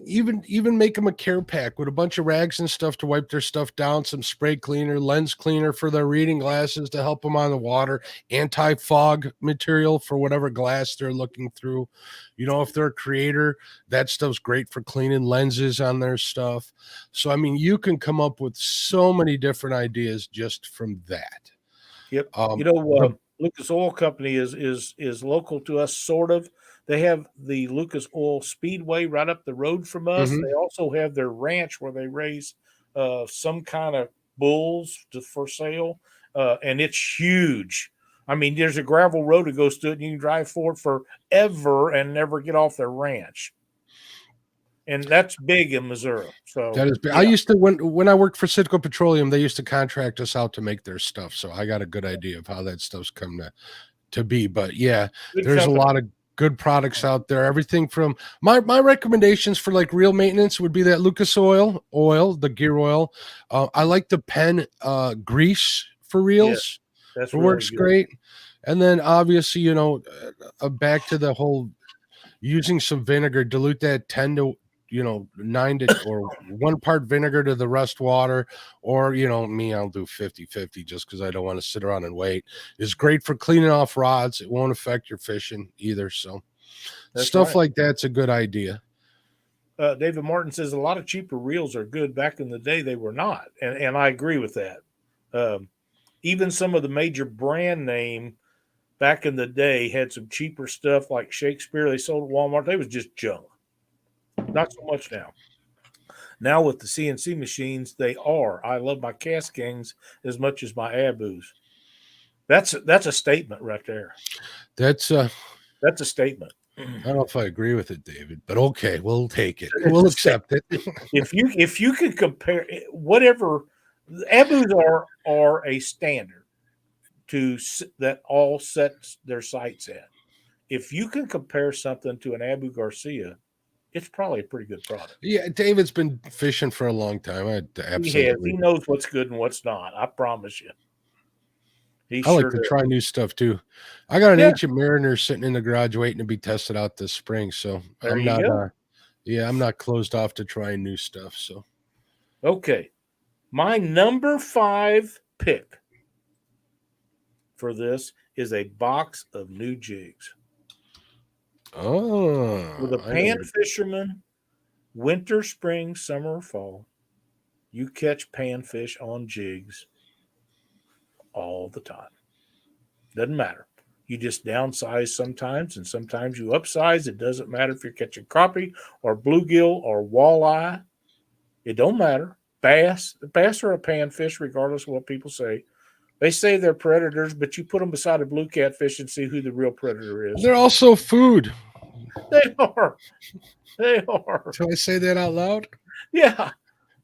Even make them a care pack with a bunch of rags and stuff to wipe their stuff down, some spray cleaner, lens cleaner for their reading glasses to help them on the water, anti-fog material for whatever glass they're looking through. If they're a creator, that stuff's great for cleaning lenses on their stuff. So, I mean, you can come up with so many different ideas just from that. Yep. Lucas Oil Company is local to us, sort of. They have the Lucas Oil Speedway right up the road from us. Mm-hmm. They also have their ranch where they raise some kind of bulls for sale, and it's huge. I mean, there's a gravel road that goes to it, and you can drive for it forever and never get off their ranch. And that's big in Missouri. So that is big. Yeah. I used to when I worked for Citgo Petroleum, they used to contract us out to make their stuff. So I got a good idea of how that stuff's come to be. But yeah, there's a lot of good products out there. Everything from my recommendations for like real maintenance would be that Lucas oil, the gear oil. I like the Pen grease for reels. Yeah, it really works great. And then obviously, back to the whole using some vinegar, dilute that 10 to 9 to or 1 part vinegar to the rest water, or me, I'll do 50-50 just because I don't want to sit around and wait. It's great for cleaning off rods. It won't affect your fishing either. So Stuff right. like that's a good idea. David Martin says a lot of cheaper reels are good. Back in the day, they were not, and I agree with that. Even some of the major brand name back in the day had some cheaper stuff like Shakespeare. They sold at Walmart. They was just junk. Not so much now. Now with the CNC machines, they are. I love my Cast Kings as much as my Abus. That's a statement right there. That's That's a statement. I don't know if I agree with it, David, but okay, we'll take it. It's We'll a accept it. If you could compare whatever Abus are a standard to that all set their sights at. If you can compare something to an Abu Garcia, it's probably a pretty good product. Yeah, David's been fishing for a long time. He knows what's good and what's not. I promise you. I like to try new stuff too. I got an Ancient Mariner sitting in the garage waiting to be tested out this spring. So I'm not I'm not closed off to trying new stuff. So okay. My number 5 pick for this is a box of new jigs. Oh, with a pan fisherman, winter, spring, summer, or fall, you catch panfish on jigs all the time. Doesn't matter. You just downsize sometimes, and sometimes you upsize. It doesn't matter if you're catching crappie or bluegill or walleye. It don't matter. Bass are a panfish, regardless of what people say. They say they're predators, but you put them beside a blue catfish and see who the real predator is. They're also food. They are. They are. Do I say that out loud? Yeah.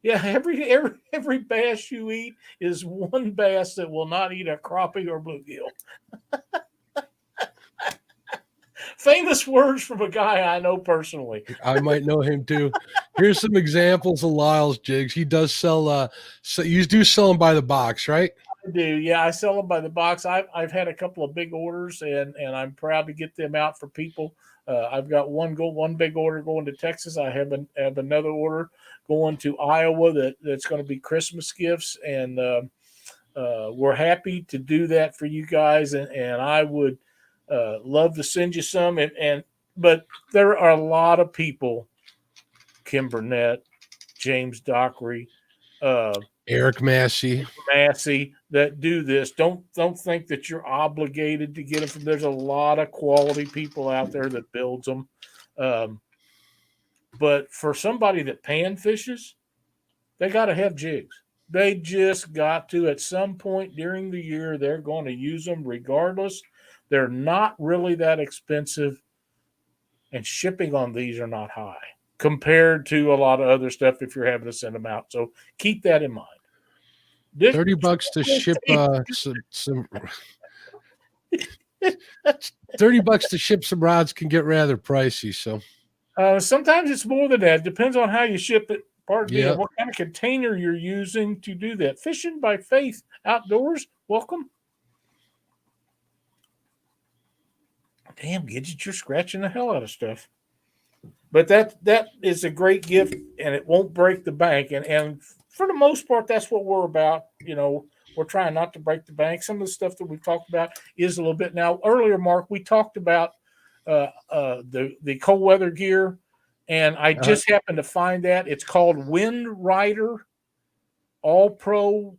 Yeah. Every bass you eat is one bass that will not eat a crappie or bluegill. Famous words from a guy I know personally. I might know him too. Here's some examples of Lyle's jigs. He does sell so you do sell them by the box, right? I do. Yeah, I sell them by the box. I've had a couple of big orders, and I'm proud to get them out for people. I've got one big order going to Texas. I have another order going to Iowa that's going to be Christmas gifts, and we're happy to do that for you guys. And I would love to send you some. But there are a lot of people, Kim Burnett, James Dockery, Eric Massey, that do this. Don't think that you're obligated to get them from. There's a lot of quality people out there that builds them. But for somebody that pan fishes, they got to have jigs. They just got to, at some point during the year, they're going to use them regardless. They're not really that expensive, and shipping on these are not high compared to a lot of other stuff if you're having to send them out. So keep that in mind. $30 to ship some $30 to ship some rods can get rather pricey. So sometimes it's more than that. Depends on how you ship it. Pardon me, Yep. what kind of container you're using to do that. Fishing by Faith Outdoors, welcome. Damn, Gidget, you're scratching the hell out of stuff. But that is a great gift, and it won't break the bank. And for the most part, that's what we're about. You know, we're trying not to break the bank. Some of the stuff that we've talked about is a little bit. Now, earlier, Mark, we talked about the cold weather gear, and I just happened to find that. It's called Wind Rider All Pro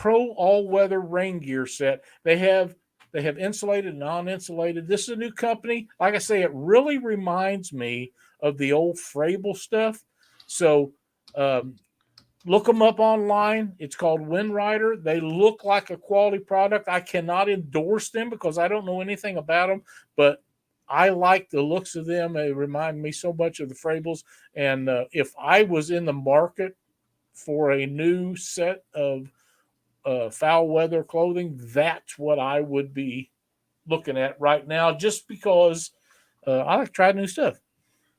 All Weather Rain Gear Set. They have insulated, non-insulated. This is a new company. Like I say, it really reminds me of the old Frable stuff. So look them up online. It's called Wind Rider. They look like a quality product. I cannot endorse them because I don't know anything about them, but I like the looks of them. They remind me so much of the Frables. And if I was in the market for a new set of foul weather clothing, that's what I would be looking at right now, just because I like to try new stuff.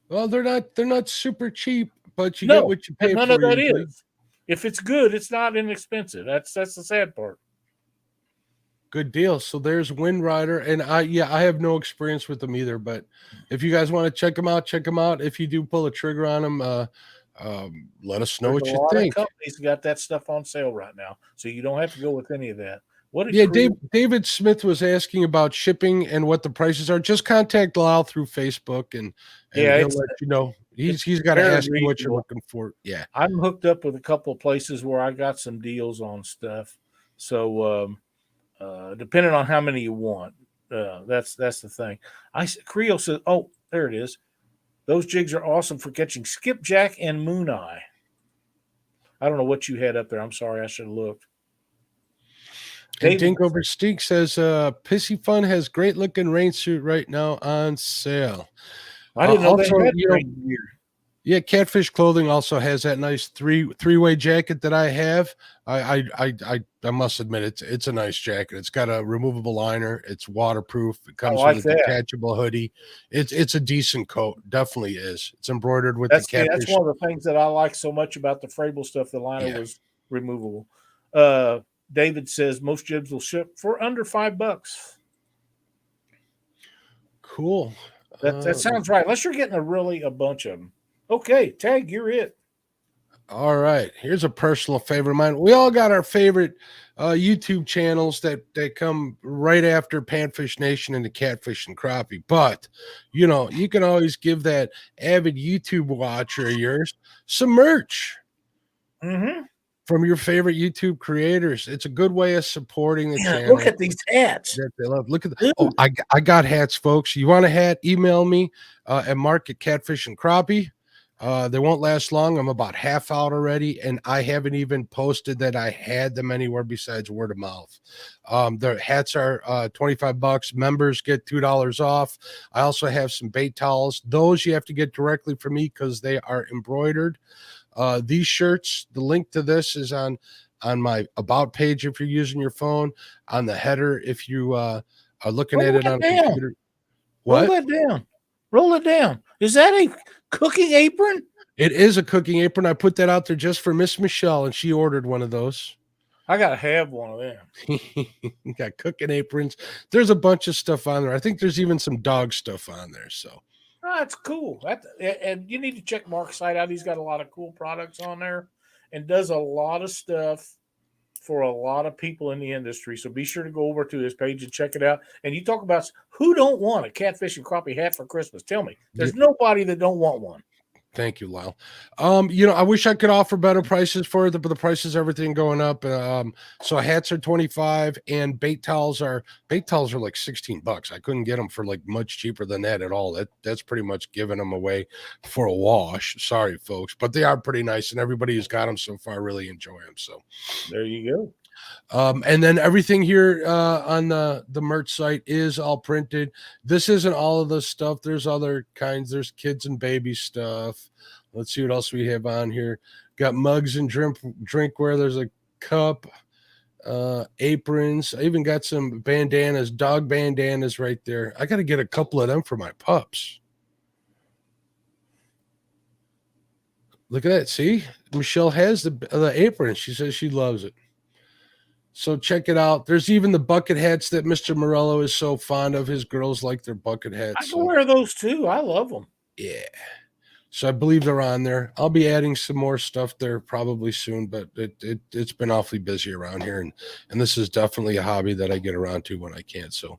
Well, they're not super cheap, but you get what you pay for. None of that is. If it's good, it's not inexpensive. That's the sad part. Good deal. So there's Wind Rider, and I have no experience with them either, but if you guys want to check them out, if you do pull a trigger on them, let us know what you think. Companies got that stuff on sale right now, so you don't have to go with any of that. What a Yeah, crew. David Smith was asking about shipping and what the prices are. Just contact Lyle through Facebook and Yeah, he'll let you know. it's He's got to very ask you what you're reasonable. looking for. Yeah. I'm hooked up with a couple of places where I got some deals on stuff. So depending on how many you want, that's the thing. Creo says, oh, there it is. Those jigs are awesome for catching skipjack and moon eye. I don't know what you had up there. I'm sorry, I should have looked. And David, Dink Over Steak says, Pissy Fun has great looking rain suit right now on sale. I didn't know they Also, had rain gear. yeah, Catfish Clothing also has that nice three-way jacket that I have. I must admit it's a nice jacket. It's got a removable liner. It's waterproof. It I comes like with a that. detachable hoodie. It's a decent coat. Definitely is. It's embroidered with the That's Catfish. one of the things that I like so much about the Frable stuff. The liner was removable. David says most jibs will ship for under $5. Cool. That sounds right. Unless you're getting a bunch of them. Okay, Tag, you're it. All right. Here's a personal favorite of mine. We all got our favorite YouTube channels that come right after Panfish Nation and the Catfish and Crappie. But, you know, you can always give that avid YouTube watcher of yours some merch from your favorite YouTube creators. It's a good way of supporting the channel. Look at these hats that they love. Look at the, oh, I got hats, folks. You want a hat? Email me at Mark at Catfish and Crappie. They won't last long. I'm about half out already, and I haven't even posted that I had them anywhere besides word of mouth. The hats are $25. Members get $2 off. I also have some bait towels. Those you have to get directly from me because they are embroidered. These shirts, the link to this is on my about page if you're using your phone, on the header if you are looking at it on a computer. What? Roll that down. Roll it down. Is that a cooking apron? It is a cooking apron. I put that out there just for Miss Michelle, and she ordered one of those. I gotta have one of them. Got cooking aprons. There's a bunch of stuff on there. I think there's even some dog stuff on there. So that's cool. And you need to check Mark's site out. He's got a lot of cool products on there and does a lot of stuff for a lot of people in the industry. So be sure to go over to his page and check it out. And you talk about who don't want a Catfish and Crappie hat for Christmas. Tell me, there's nobody that don't want one. Thank you, Lyle. You know, I wish I could offer better prices for it, but the prices, everything going up. So hats are 25 and bait towels are like $16. I couldn't get them for like much cheaper than that at all. That's pretty much giving them away for a wash. Sorry, folks, but they are pretty nice, and everybody who's got them so far really enjoy them. So there you go. And then everything here on the merch site is all printed. This isn't all of the stuff. There's other kinds. There's kids and baby stuff. Let's see what else we have on here. Got mugs and drinkware. There's a cup, aprons. I even got some bandanas, dog bandanas right there. I got to get a couple of them for my pups. Look at that. See, Michelle has the apron. She says she loves it. So check it out. There's even the bucket hats that Mr. Morello is so fond of. His girls like their bucket hats. I can wear those too. I love them. Yeah. So I believe they're on there. I'll be adding some more stuff there probably soon, but it's been awfully busy around here. And this is definitely a hobby that I get around to when I can. So,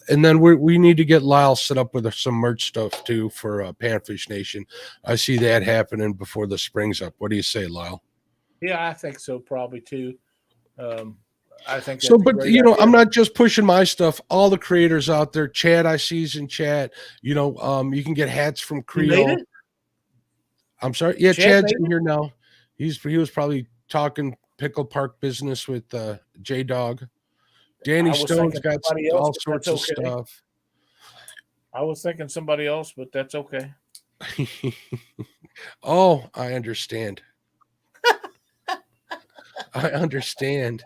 and then we need to get Lyle set up with some merch stuff too for Panfish Nation. I see that happening before the spring's up. What do you say, Lyle? Yeah, I think so. Probably too. I think so, but you know, I'm not just pushing my stuff. All the creators out there, Chad, I see's in chat. You know, you can get hats from Creo. I'm sorry. Yeah, Chad's in here now. He was probably talking Pickle Park business with J Dog. Danny Stone's got all sorts of stuff. I was thinking somebody else, but that's okay. Oh, I understand. I understand.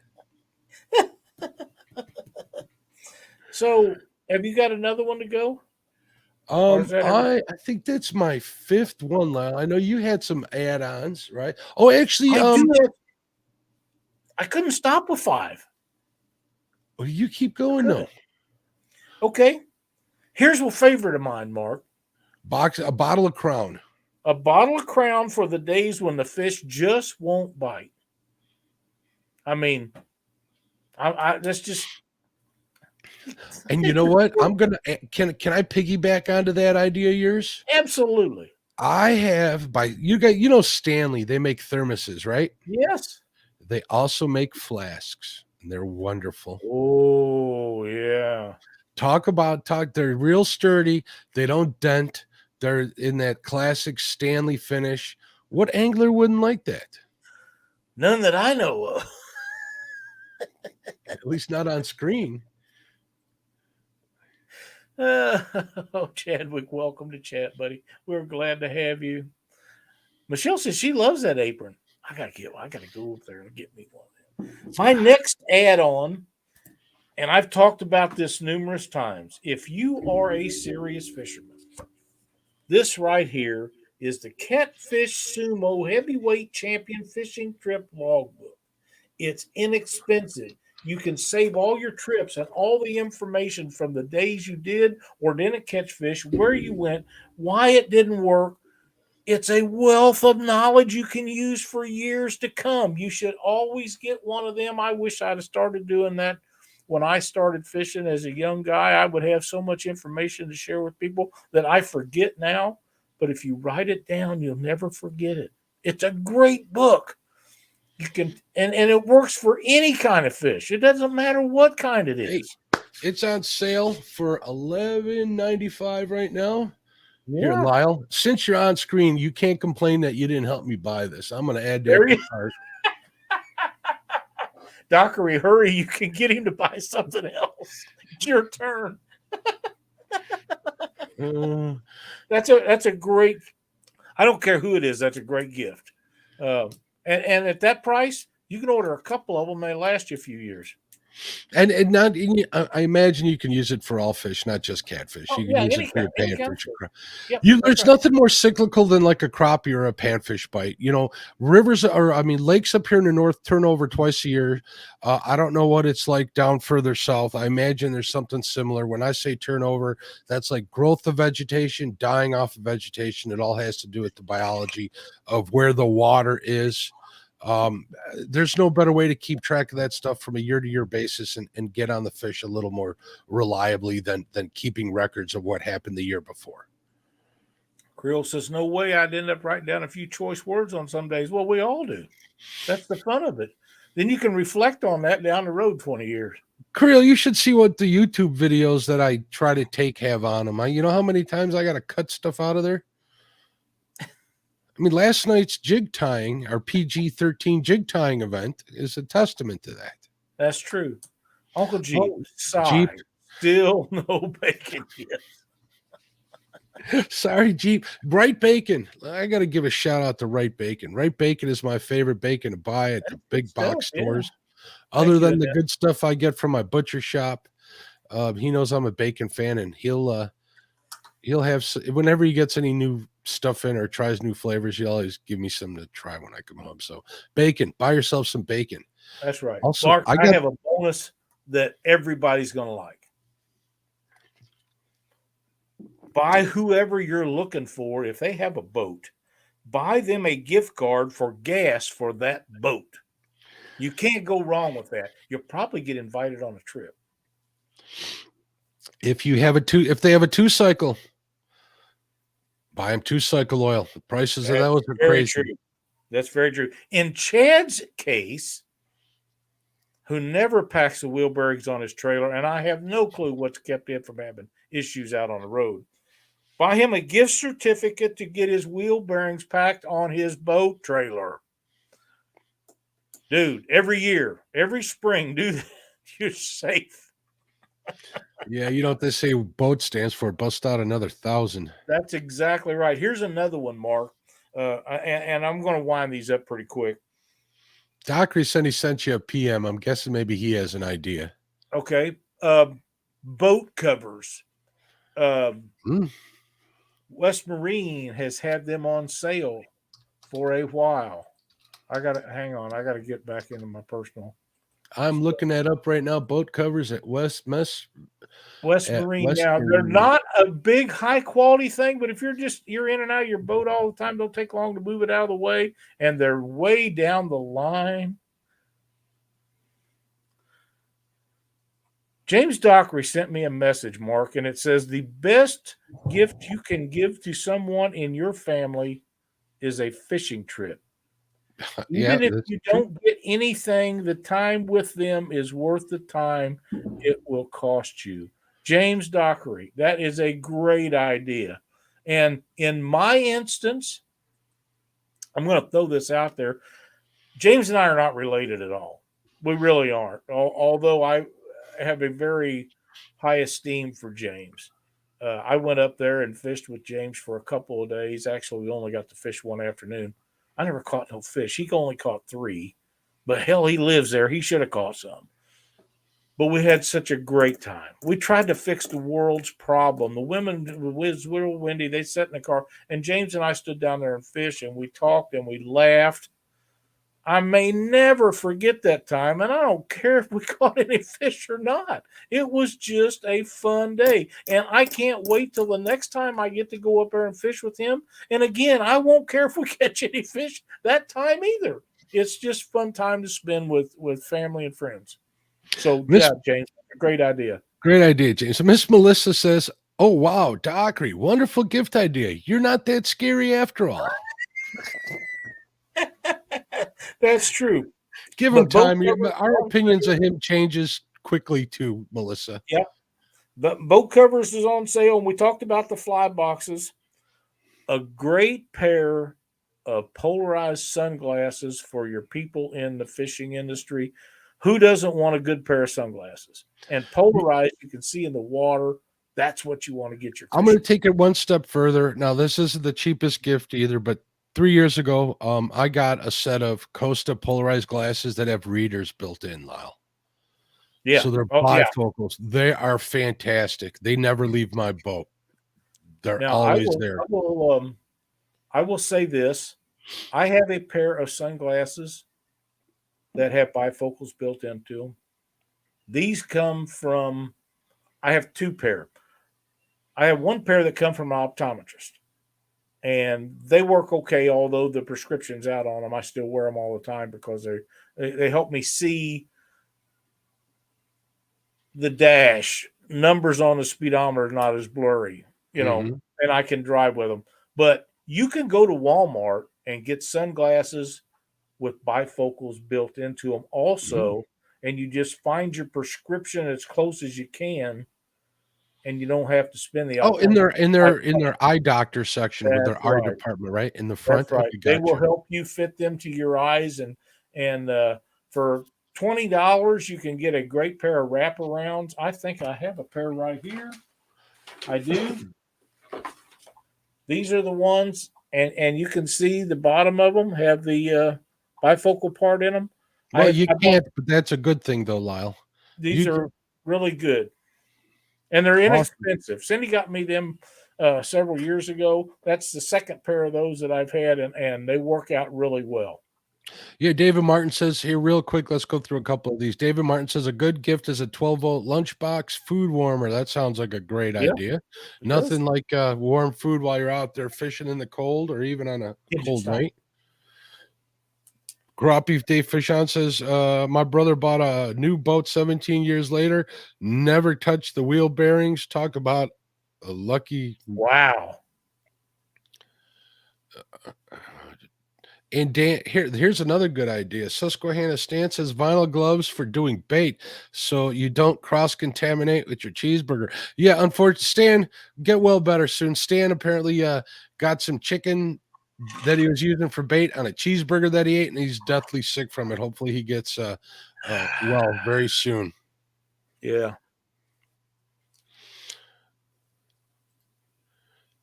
So, have you got another one to go? I think that's my fifth one, Lyle. I know you had some add-ons, right? Oh, actually, I couldn't stop with 5. Well, you keep going though. Okay. Here's a favorite of mine, Mark. A bottle of Crown. A bottle of Crown for the days when the fish just won't bite. I mean, That's just. And you know what? Can I piggyback onto that idea of yours? Absolutely. I have Stanley, they make thermoses, right? Yes. They also make flasks, and they're wonderful. Oh, yeah. They're real sturdy. They don't dent. They're in that classic Stanley finish. What angler wouldn't like that? None that I know of. At least not on screen. Oh, Chadwick, welcome to chat, buddy. We're glad to have you. Michelle says she loves that apron. I gotta go up there and get me one. My next add-on, and I've talked about this numerous times. If you are a serious fisherman, this right here is the Catfish Sumo Heavyweight Champion Fishing Trip Logbook. It's inexpensive. You can save all your trips and all the information from the days you did or didn't catch fish, where you went, why it didn't work. It's a wealth of knowledge you can use for years to come. You should always get one of them. I wish I'd have started doing that when I started fishing as a young guy. I would have so much information to share with people that I forget now. But if you write it down, you'll never forget it. It's a great book. You can and it works for any kind of fish. It doesn't matter what kind it is. Hey, it's on sale for $11.95 right now. Yeah. Here, Lyle, since you're on screen, you can't complain that you didn't help me buy this. I'm going to add that There to you- the cart. Dockery, hurry! You can get him to buy something else. It's your turn. That's a great. I don't care who it is. That's a great gift. And at that price, you can order a couple of them. They last you a few years. And I imagine you can use it for all fish, not just catfish. You can use it for your panfish. Yep, There's nothing more cyclical than like a crappie or a panfish bite. Lakes up here in the north turn over twice a year. I don't know what it's like down further south. I imagine there's something similar. When I say turnover, that's like growth of vegetation, dying off of vegetation. It all has to do with the biology of where the water is. There's no better way to keep track of that stuff from a year-to-year basis and get on the fish a little more reliably than keeping records of what happened the year before. Creel says, no way I'd end up writing down a few choice words on some days. Well, we all do. That's the fun of it. Then you can reflect on that down the road 20 years. Creel, you should see what the YouTube videos that I try to take have on them. You know how many times I got to cut stuff out of there? I mean, last night's jig tying, our PG-13 jig tying event, is a testament to that. That's true. Uncle Jeep, Jeep. Still no bacon yet. Sorry, Jeep. Right Bacon. I got to give a shout out to Right Bacon. Right Bacon is my favorite bacon to buy at the big box stores. Other than the good stuff I get from my butcher shop, he knows I'm a bacon fan, and he'll have, whenever he gets any new stuff in or tries new flavors, he'll always give me some to try when I come home. So bacon, buy yourself some bacon. That's right. Also, Mark, I have a bonus that everybody's going to like. Buy whoever you're looking for. If they have a boat, buy them a gift card for gas for that boat. You can't go wrong with that. You'll probably get invited on a trip. If they have a 2-cycle, buy them 2-cycle oil. The prices of those are crazy. True. That's very true. In Chad's case, who never packs the wheel bearings on his trailer, and I have no clue what's kept him from having issues out on the road, buy him a gift certificate to get his wheel bearings packed on his boat trailer. Dude, every year, every spring, dude, you're safe. Yeah, you know what they say boat stands for? Bust out another 1,000. That's exactly right. Here's another one, Mark. And I'm going to wind these up pretty quick. Dockery said he sent you a PM. I'm guessing maybe he has an idea. Okay. Boat covers. West Marine has had them on sale for a while. Hang on. I got to get back into my personal. I'm looking that up right now. Boat covers at West Marine. Now, they're not a big high quality thing, but if you're in and out of your boat all the time, don't take long to move it out of the way. And they're way down the line. James Dockery sent me a message, Mark, and it says the best gift you can give to someone in your family is a fishing trip. Yeah, Even if that's you true. don't get anything, the time with them is worth the time it will cost you. James Dockery, that is a great idea. And in my instance, I'm going to throw this out there. James and I are not related at all. We really aren't. Although I have a very high esteem for James. I went up there and fished with James for a couple of days. Actually, we only got to fish one afternoon. I never caught no fish. He only caught 3, but hell, he lives there. He should have caught some. But we had such a great time. We tried to fix the world's problem. The women was real windy. They sat in the car, and James and I stood down there and fished, and we talked and we laughed. I may never forget that time, and I don't care if we caught any fish or not. It was just a fun day, and I can't wait till the next time I get to go up there and fish with him. And again, I won't care if we catch any fish that time either. It's just fun time to spend with family and friends. So Miss yeah, James, great idea. Great idea, James. So Miss Melissa says, "Oh wow, Dockery, wonderful gift idea. You're not that scary after all. That's true. Give him But boat time. covers Our is on opinions of sale. him changes quickly too, Melissa. Yep. The boat covers is on sale, and we talked about the fly boxes. A great pair of polarized sunglasses for your people in the fishing industry. Who doesn't want a good pair of sunglasses? And polarized, you can see in the water. That's what you want to get your I'm going to fishing. take it one step further. Now, this isn't the cheapest gift either, but 3 years ago, I got a set of Costa polarized glasses that have readers built in, Lyle. Yeah. So they're Oh, yeah. bifocals. They are fantastic. They never leave my boat. They're Now always there. I will say this. I have a pair of sunglasses that have bifocals built into them. These come from I have 2 pair. I have 1 pair that come from an optometrist, and they work okay. Although the prescription's out on them, I still wear them all the time because they help me see the dash numbers on the speedometer, not as blurry, Mhm. and I can drive with them. But you can go to Walmart and get sunglasses with bifocals built into them also, and you just find your prescription as close as you can, and you don't have to spend the Oh, in their I eye doctor section with That's their eye right. department, right? In the That's front? right. Okay, They will gotcha. help you fit them to your eyes, and for $20 you can get a great pair of wraparounds. I think I have a pair right here. I do. These are the ones, and you can see the bottom of them have the bifocal part in them. Well, you I bought can't, but that's a good thing though, Lyle. these You can are really good, and they're awesome. inexpensive. Cindy got me them several years ago. That's the second pair of those that I've had, and they work out really well. Yeah, David Martin says here real quick, let's go through a couple of these. David Martin says a good gift is a 12-volt lunchbox food warmer. That sounds like a great Yeah, idea. it does. Nothing like warm food while you're out there fishing in the cold or even on a cold Interesting. night. Crappie Dave Fishon says, my brother bought a new boat 17 years later, never touched the wheel bearings. Talk about a lucky. Wow. And Dan, here's another good idea. Susquehanna Stan says vinyl gloves for doing bait so you don't cross contaminate with your cheeseburger. Yeah, unfortunately, Stan, get well better soon. Stan apparently got some chicken that he was using for bait on a cheeseburger that he ate, and he's deathly sick from it. Hopefully, he gets well very soon. Yeah.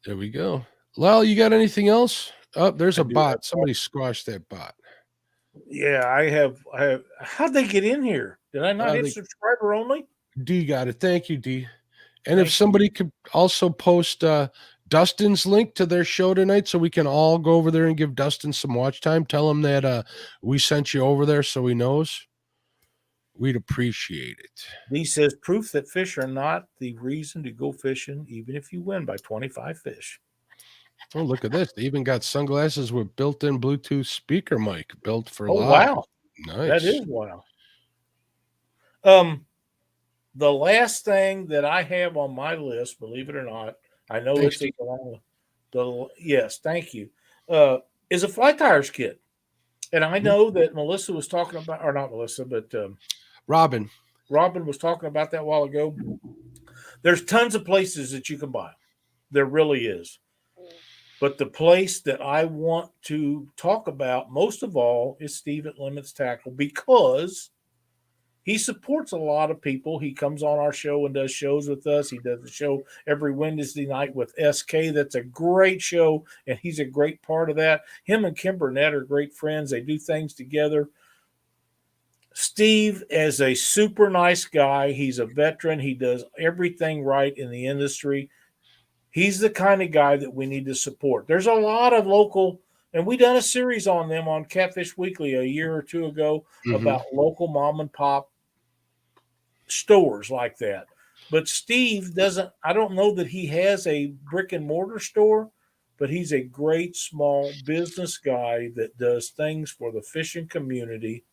There we go. Lyle, you got anything else? Oh, there's I a do have. bot. Somebody squashed that bot. Yeah, I have. I have. How'd they get in here? Did I not hit They subscriber only? D got it. Thank you, D. And if Thank you. somebody could also post Dustin's link to their show tonight so we can all go over there and give Dustin some watch time, tell him that we sent you over there so he knows. We'd appreciate it. D says proof that fish are not the reason to go fishing, even if you win by 25 fish. Oh, look at this. They even got sunglasses with built-in Bluetooth speaker mic built for Oh live. wow, that Nice. is wow. Um, The last thing that I have on my list, believe it or not, I know Thanks, it's Steve. yes, thank you, is a fly tires kit. And I know that Melissa was talking about, or not Melissa, but Robin. Robin was talking about that a while ago. There's tons of places that you can buy. There really is. But the place that I want to talk about most of all is Steve at Limits Tackle, because he supports a lot of people. He comes on our show and does shows with us. He does a show every Wednesday night with SK. That's a great show, and he's a great part of that. Him and Kim Burnett are great friends. They do things together. Steve is a super nice guy. He's a veteran. He does everything right in the industry. He's the kind of guy that we need to support. There's a lot of local, and we done a series on them on Catfish Weekly a year or two ago about local mom and pop stores like that. But Steve doesn't, I don't know that he has a brick and mortar store, but he's a great small business guy that does things for the fishing community.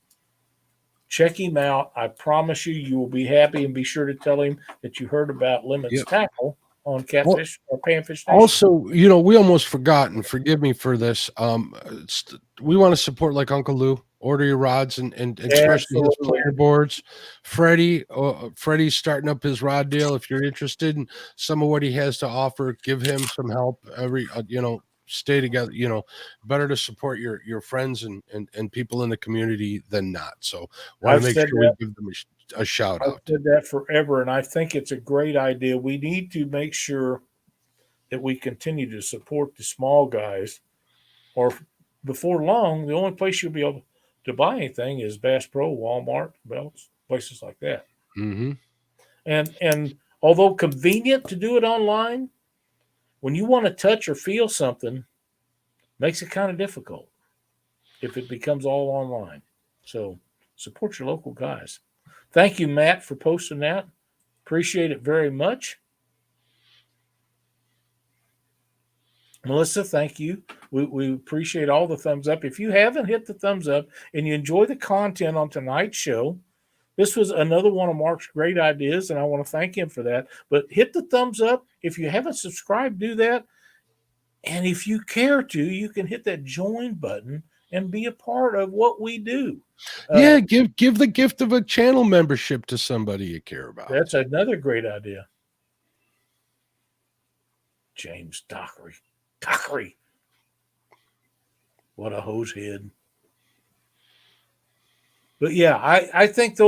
Check him out. I promise you, you will be happy, and be sure to tell him that you heard about Limits Tackle on Catfish or Panfish Nation. Also, we almost forgot, and forgive me for this. We want to support like Uncle Lou. Order your rods and especially his player boards. Freddie's starting up his rod deal. If you're interested in some of what he has to offer, give him some help. Stay together. Better to support your friends and people in the community than not. So want to make sure we give them a shout out. I've said that forever, and I think it's a great idea. We need to make sure that we continue to support the small guys, or before long, the only place you'll be able to buy anything is Bass Pro, Walmart, Belts, places like that. Mm-hmm. And although convenient to do it online, when you want to touch or feel something, makes it kind of difficult if it becomes all online. So support your local guys. Thank you, Matt, for posting that. Appreciate it very much. Melissa, thank you. We appreciate all the thumbs up. If you haven't hit the thumbs up and you enjoy the content on tonight's show, this was another one of Mark's great ideas, and I want to thank him for that. But hit the thumbs up. If you haven't subscribed, do that. And if you care to, you can hit that join button and be a part of what we do. Give the gift of a channel membership to somebody you care about. That's another great idea. James Dockery. What a hose head. But yeah, I think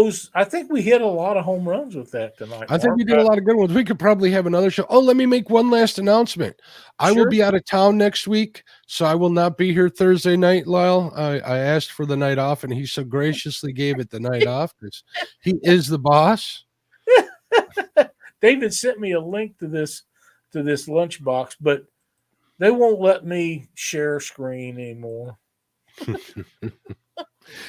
we hit a lot of home runs with that tonight. I think we did a lot of good ones. We could probably have another show. Oh, let me make one last announcement. I will be out of town next week, so I will not be here Thursday night, Lyle. I asked for the night off, and he so graciously gave it the night off because he is the boss. David sent me a link to this lunchbox, but they won't let me share screen anymore.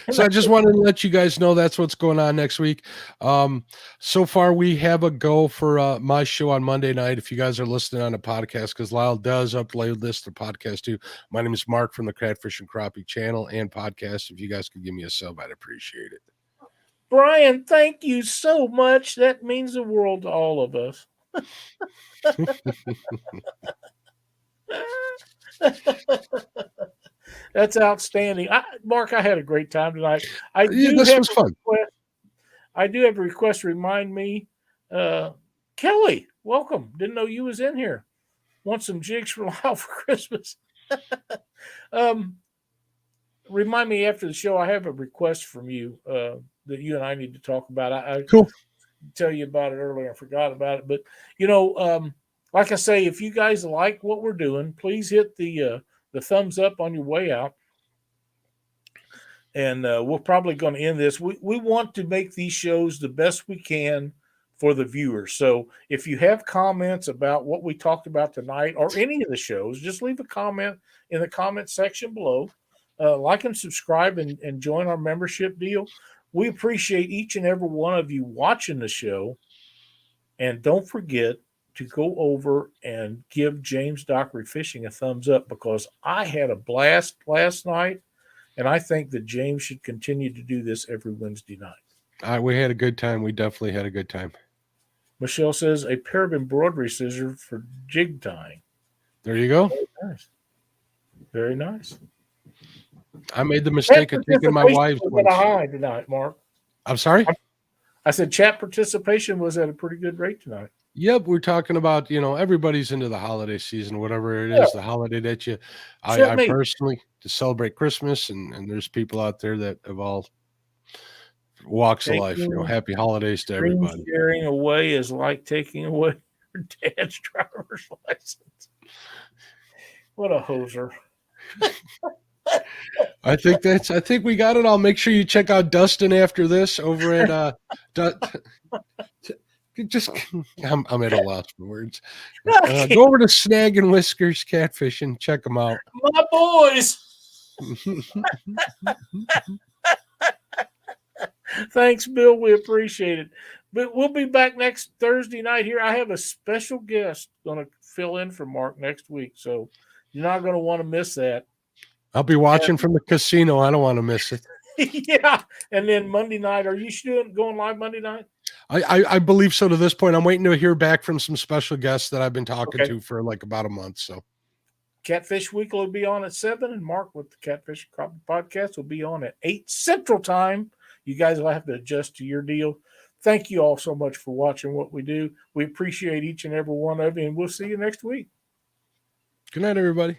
So I just wanted to let you guys know that's what's going on next week. So far, we have a go for my show on Monday night. If you guys are listening on a podcast, because Lyle does upload this to podcast too. My name is Mark from the Catfish and Crappie channel and podcast. If you guys could give me a sub, I'd appreciate it. Brian, thank you so much. That means the world to all of us. That's outstanding. Mark, I had a great time tonight. This was fun. I do have a request. Remind me, Kelly, welcome. Didn't know you was in here. Want some jigs for Lyle for Christmas? Remind me after the show. I have a request from you that you and I need to talk about. I cool. Tell you about it earlier. I forgot about it, but like I say, if you guys like what we're doing, please hit the thumbs up on your way out. And we're probably going to end this. We want to make these shows the best we can for the viewers. So if you have comments about what we talked about tonight or any of the shows, just leave a comment in the comment section below. Like and subscribe and join our membership deal. We appreciate each and every one of you watching the show. And don't forget to go over and give James Dockery Fishing a thumbs up, because I had a blast last night, and I think that James should continue to do this every Wednesday night. We had a good time. We definitely had a good time. Michelle says a pair of embroidery scissors for jig tying. There you go. Very nice. Very nice. I made the Chat mistake of taking my participation wife's was at a ones. high tonight, Mark. I'm sorry? I said chat participation was at a pretty good rate tonight. Yep, we're talking about, everybody's into the holiday season, whatever it is, the holiday that I personally to celebrate Christmas, and there's people out there that have all walks of life. Happy holidays to everybody. Sharing away is like taking away your dad's driver's license. What a hoser. I think we got it. I'll make sure you check out Dustin after this over at I'm at a loss for words. Go over to Snag and Whiskers Catfish and check them out. My boys. Thanks, Bill. We appreciate it. But we'll be back next Thursday night here. I have a special guest going to fill in for Mark next week, so you're not going to want to miss that. I'll be watching from the casino. I don't want to miss it. Yeah. And then Monday night, are you going live Monday night? I believe so to this point. I'm waiting to hear back from some special guests that I've been talking to for like about a month. So Catfish Weekly will be on at 7, and Mark with the Catfish Crappie Podcast will be on at 8 Central Time. You guys will have to adjust to your deal. Thank you all so much for watching what we do. We appreciate each and every one of you, and we'll see you next week. Good night, everybody.